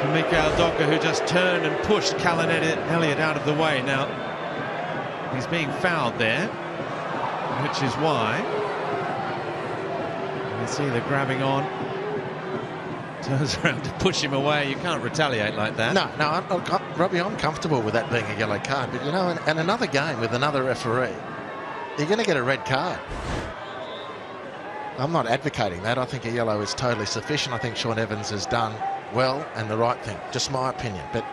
for Mikael Docker, who just turned and pushed Callan Elliott out of the way. Now, he's being fouled there, which is why. You see the grabbing on. Turns around to push him away. You can't retaliate like that. No, Robbie, I'm comfortable with that being a yellow card. But, you know, in another game with another referee, you're going to get a red card. I'm not advocating that. I think a yellow is totally sufficient. I think Sean Evans has done well and the right thing. Just my opinion. But,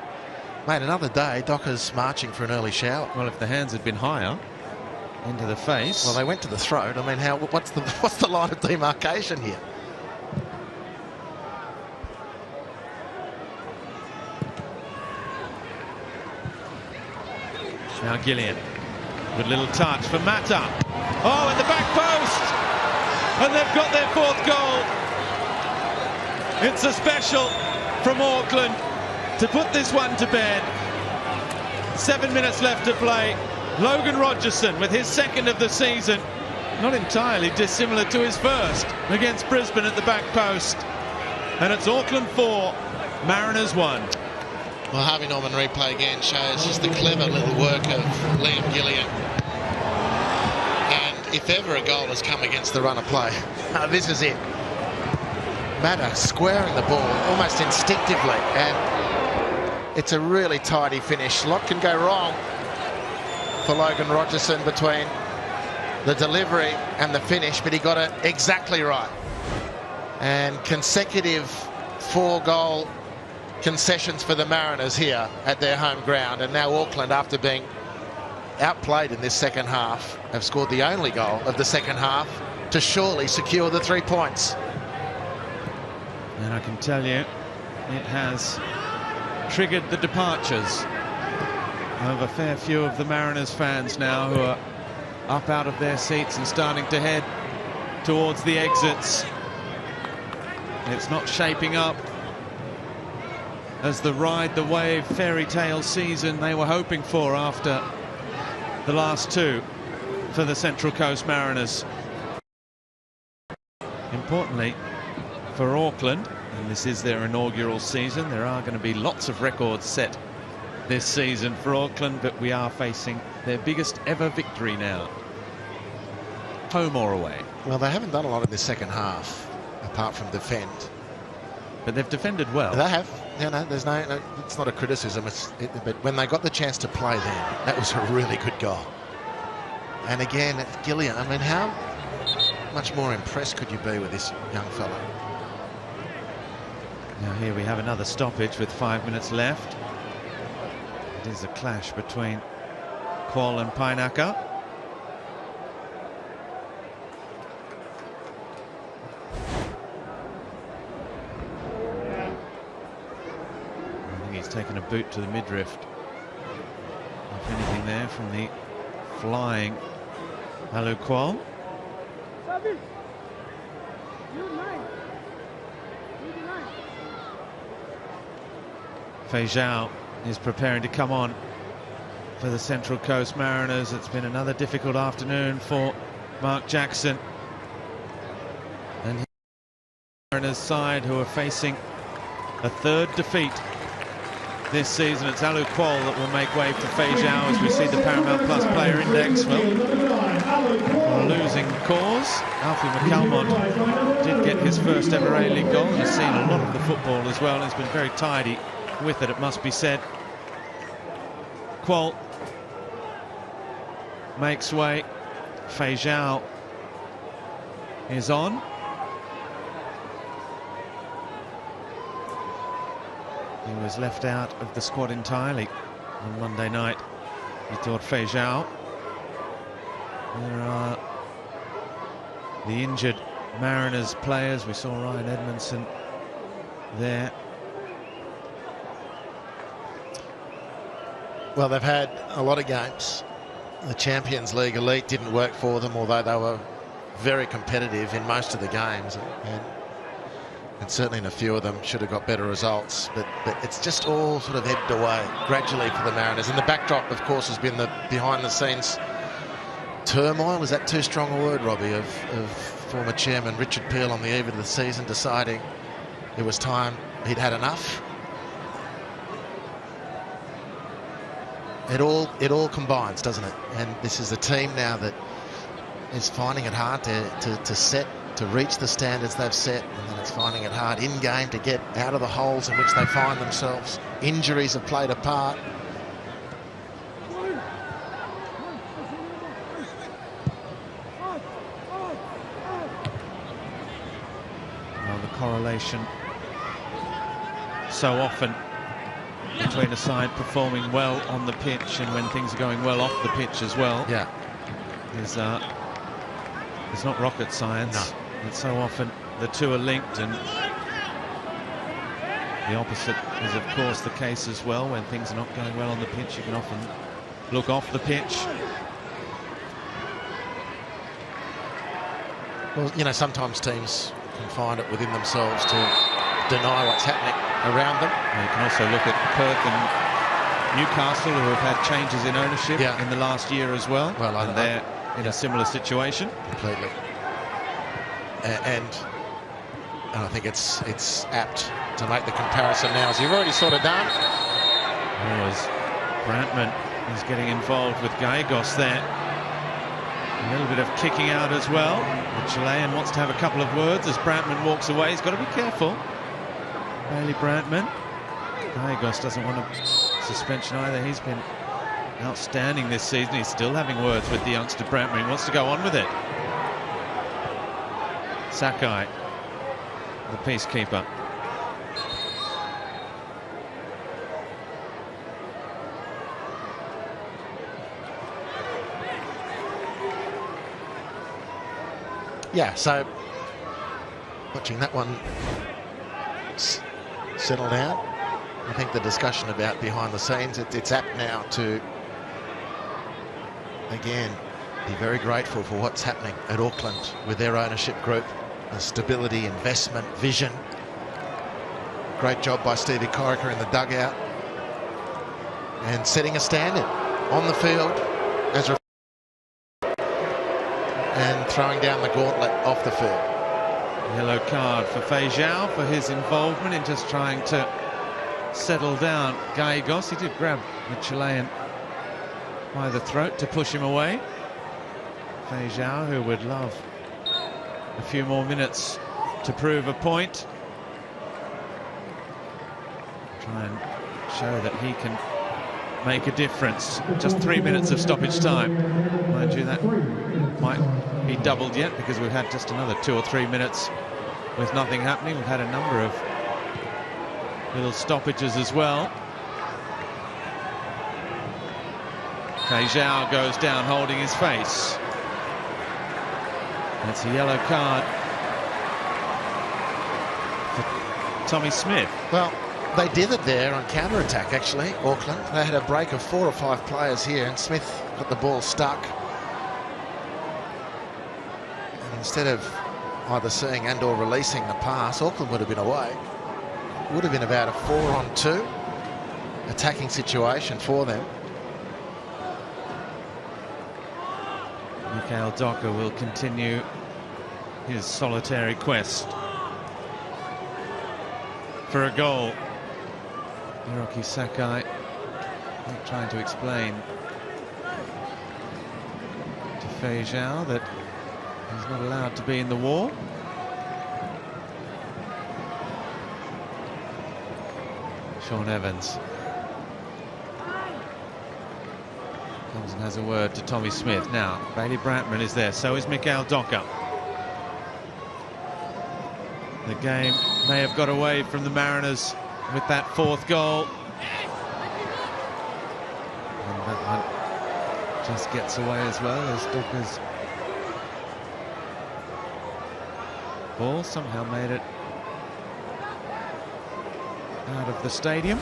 mate, another day, Docker's marching for an early shower. Well, if the hands had been higher into the face. Well, they went to the throat. I mean, what's the line of demarcation here? Now Gillian, good little touch for Mata. Oh, in the back post! And they've got their 4th goal. It's a special from Auckland to put this one to bed. 7 minutes left to play. Logan Rogerson with his 2nd of the season. Not entirely dissimilar to his 1st against Brisbane at the back post. And it's Auckland 4, Mariners 1. Well, Harvey Norman replay again shows just the clever little work of Liam Gillian. And if ever a goal has come against the run of play, this is it. Mata squaring the ball almost instinctively, and it's a really tidy finish. A lot can go wrong for Logan Rogerson between the delivery and the finish, but he got it exactly right. And consecutive 4-goal concessions for the Mariners here at their home ground, and now Auckland, after being outplayed in this second half, have scored the only goal of the second half to surely secure the 3 points. And I can tell you, it has triggered the departures of a fair few of the Mariners fans now, who are up out of their seats and starting to head towards the exits. It's not shaping up as the ride the wave fairy tale season they were hoping for after the last 2 for the Central Coast Mariners. Importantly for Auckland, and this is their inaugural season, there are going to be lots of records set this season for Auckland, but we are facing their biggest ever victory now, home or away. Well, they haven't done a lot in this second half apart from defend, but they've defended well. They have. There's no, it's not a criticism. But when they got the chance to play then, that was a really good goal. And again, Gillian, I mean, how much more impressed could you be with this young fellow? Now here we have another stoppage with 5 minutes left. It is a clash between Qual and Painaka. Taken a boot to the midriff, if anything, there from the flying Alu Qual. Fei Zhao is preparing to come on for the Central Coast Mariners. It's been another difficult afternoon for Mark Jackson and his Mariners side, who are facing a 3rd defeat this season. It's Alu Qual that will make way for Fei Zhao as we see the Paramount Plus player index. Well, a losing cause. Alfie McCalmont did get his 1st ever A-League goal. He's seen a lot of the football as well. He's been very tidy with it must be said. Qual makes way. Fei Zhao is on. He was left out of the squad entirely on Monday night. He taught Fei Zhao. There are the injured Mariners players. We saw Ryan Edmondson there. Well, they've had a lot of games. The Champions League Elite didn't work for them, although they were very competitive in most of the games. And certainly in a few of them should have got better results, but it's just all sort of ebbed away gradually for the Mariners. And the backdrop, of course, has been the behind-the-scenes turmoil. Is that too strong a word, Robbie, of former chairman Richard Peel on the eve of the season deciding it was time, he'd had enough. It all combines, doesn't it? And this is a team now that is finding it hard to reach the standards they've set, and then it's finding it hard in game to get out of the holes in which they find themselves. Injuries have played a part. Well, the correlation so often between a side performing well on the pitch and when things are going well off the pitch as well. Yeah. Is it's not rocket science. No. But so often the two are linked, and the opposite is of course the case as well. When things are not going well on the pitch, you can often look off the pitch. Well, you know, sometimes teams can find it within themselves to deny what's happening around them. You can also look at Perth and Newcastle, who have had changes in ownership in the last year as well. Well, and they're in a similar situation. Completely. And I think it's apt to make the comparison now, as you've already sort of done. As Brantman is getting involved with Gallegos there. A little bit of kicking out as well. The Chilean wants to have a couple of words as Brantman walks away. He's got to be careful. Bailey Brantman. Gallegos doesn't want a suspension either. He's been outstanding this season. He's still having words with the youngster Brantman. He wants to go on with it. Sakai, the peacekeeper. Yeah, so watching that one settle down, I think the discussion about behind the scenes, it's apt now to, again, be very grateful for what's happening at Auckland with their ownership group. The stability, investment, vision. Great job by Stevie Corica in the dugout. And setting a standard on the field as and throwing down the gauntlet off the field. Yellow card for Fei Zhao for his involvement in just trying to settle down Gallegos. He did grab the Chilean by the throat to push him away. Fei Zhao, who would love a few more minutes to prove a point. Try and show that he can make a difference. Just 3 minutes of stoppage time. Mind you, that might be doubled yet because we've had just another 2 or 3 minutes with nothing happening. We've had a number of little stoppages as well. Fei Zhao goes down holding his face. That's a yellow card for Tommy Smith. Well, they did it there on counter-attack, actually, Auckland. They had a break of 4 or 5 players here, and Smith got the ball stuck. And instead of either seeing and or releasing the pass, Auckland would have been away. It would have been about a 4-on-2 attacking situation for them. Mikael Docker will continue his solitary quest for a goal. Hiroki Sakai trying to explain to Fei Zhao that he's not allowed to be in the wall. Sean Evans comes and has a word to Tommy Smith. Now, Bailey Brantman is there, so is Mikael Docker. The game may have got away from the Mariners with that 4th goal. And that one just gets away as well as Docker's ball somehow made it out of the stadium.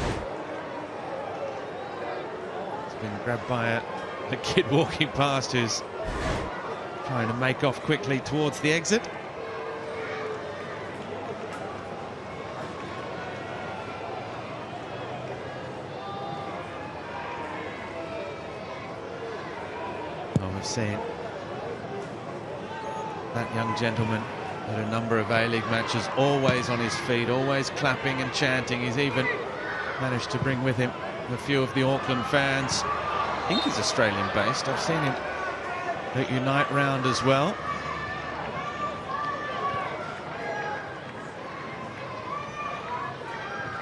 It's been grabbed by a kid walking past who's trying to make off quickly towards the exit. Well, we've seen that young gentleman at a number of A-League matches, always on his feet, always clapping and chanting. He's even managed to bring with him a few of the Auckland fans. I think he's Australian-based. I've seen him at Unite Round as well.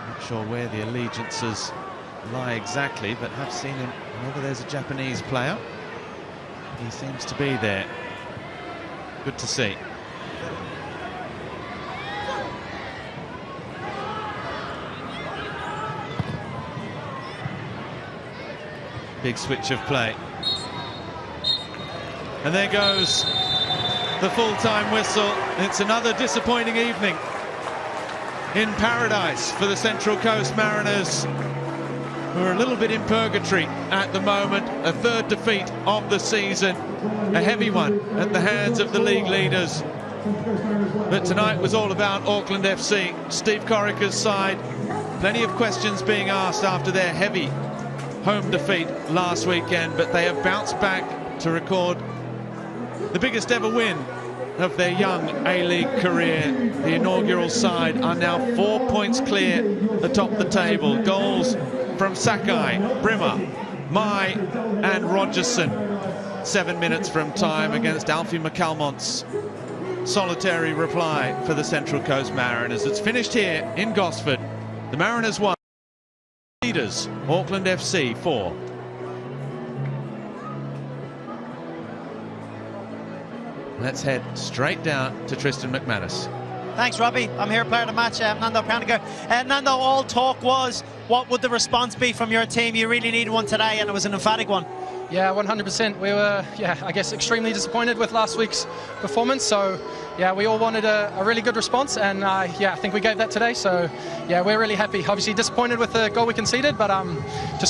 Not sure where the allegiances lie exactly, but have seen him whenever there's a Japanese player. He seems to be there. Good to see. Big switch of play. And there goes the full-time whistle. It's another disappointing evening in paradise for the Central Coast Mariners, who are a little bit in purgatory at the moment. A third defeat of the season, a heavy one at the hands of the league leaders. But tonight was all about Auckland FC. Steve Corica's side, plenty of questions being asked after their heavy home defeat last weekend, but they have bounced back to record the biggest ever win of their young A-League career. The inaugural side are now 4 points clear atop the table. Goals from Sakai, Brimmer, Mai and Rogerson. 7 minutes from time against Alfie McCalmont's solitary reply for the Central Coast Mariners. It's finished here in Gosford. The Mariners won. Leaders, Auckland FC 4. Let's head straight down to Tristan McManus. Thanks, Robbie. I'm here, player of the match, Nando Prandiger. Nando, all talk was, what would the response be from your team? You really needed one today, and it was an emphatic one. Yeah, 100%. We were, I guess, extremely disappointed with last week's performance. So, yeah, we all wanted a really good response, and I think we gave that today. So, yeah, we're really happy. Obviously disappointed with the goal we conceded, but just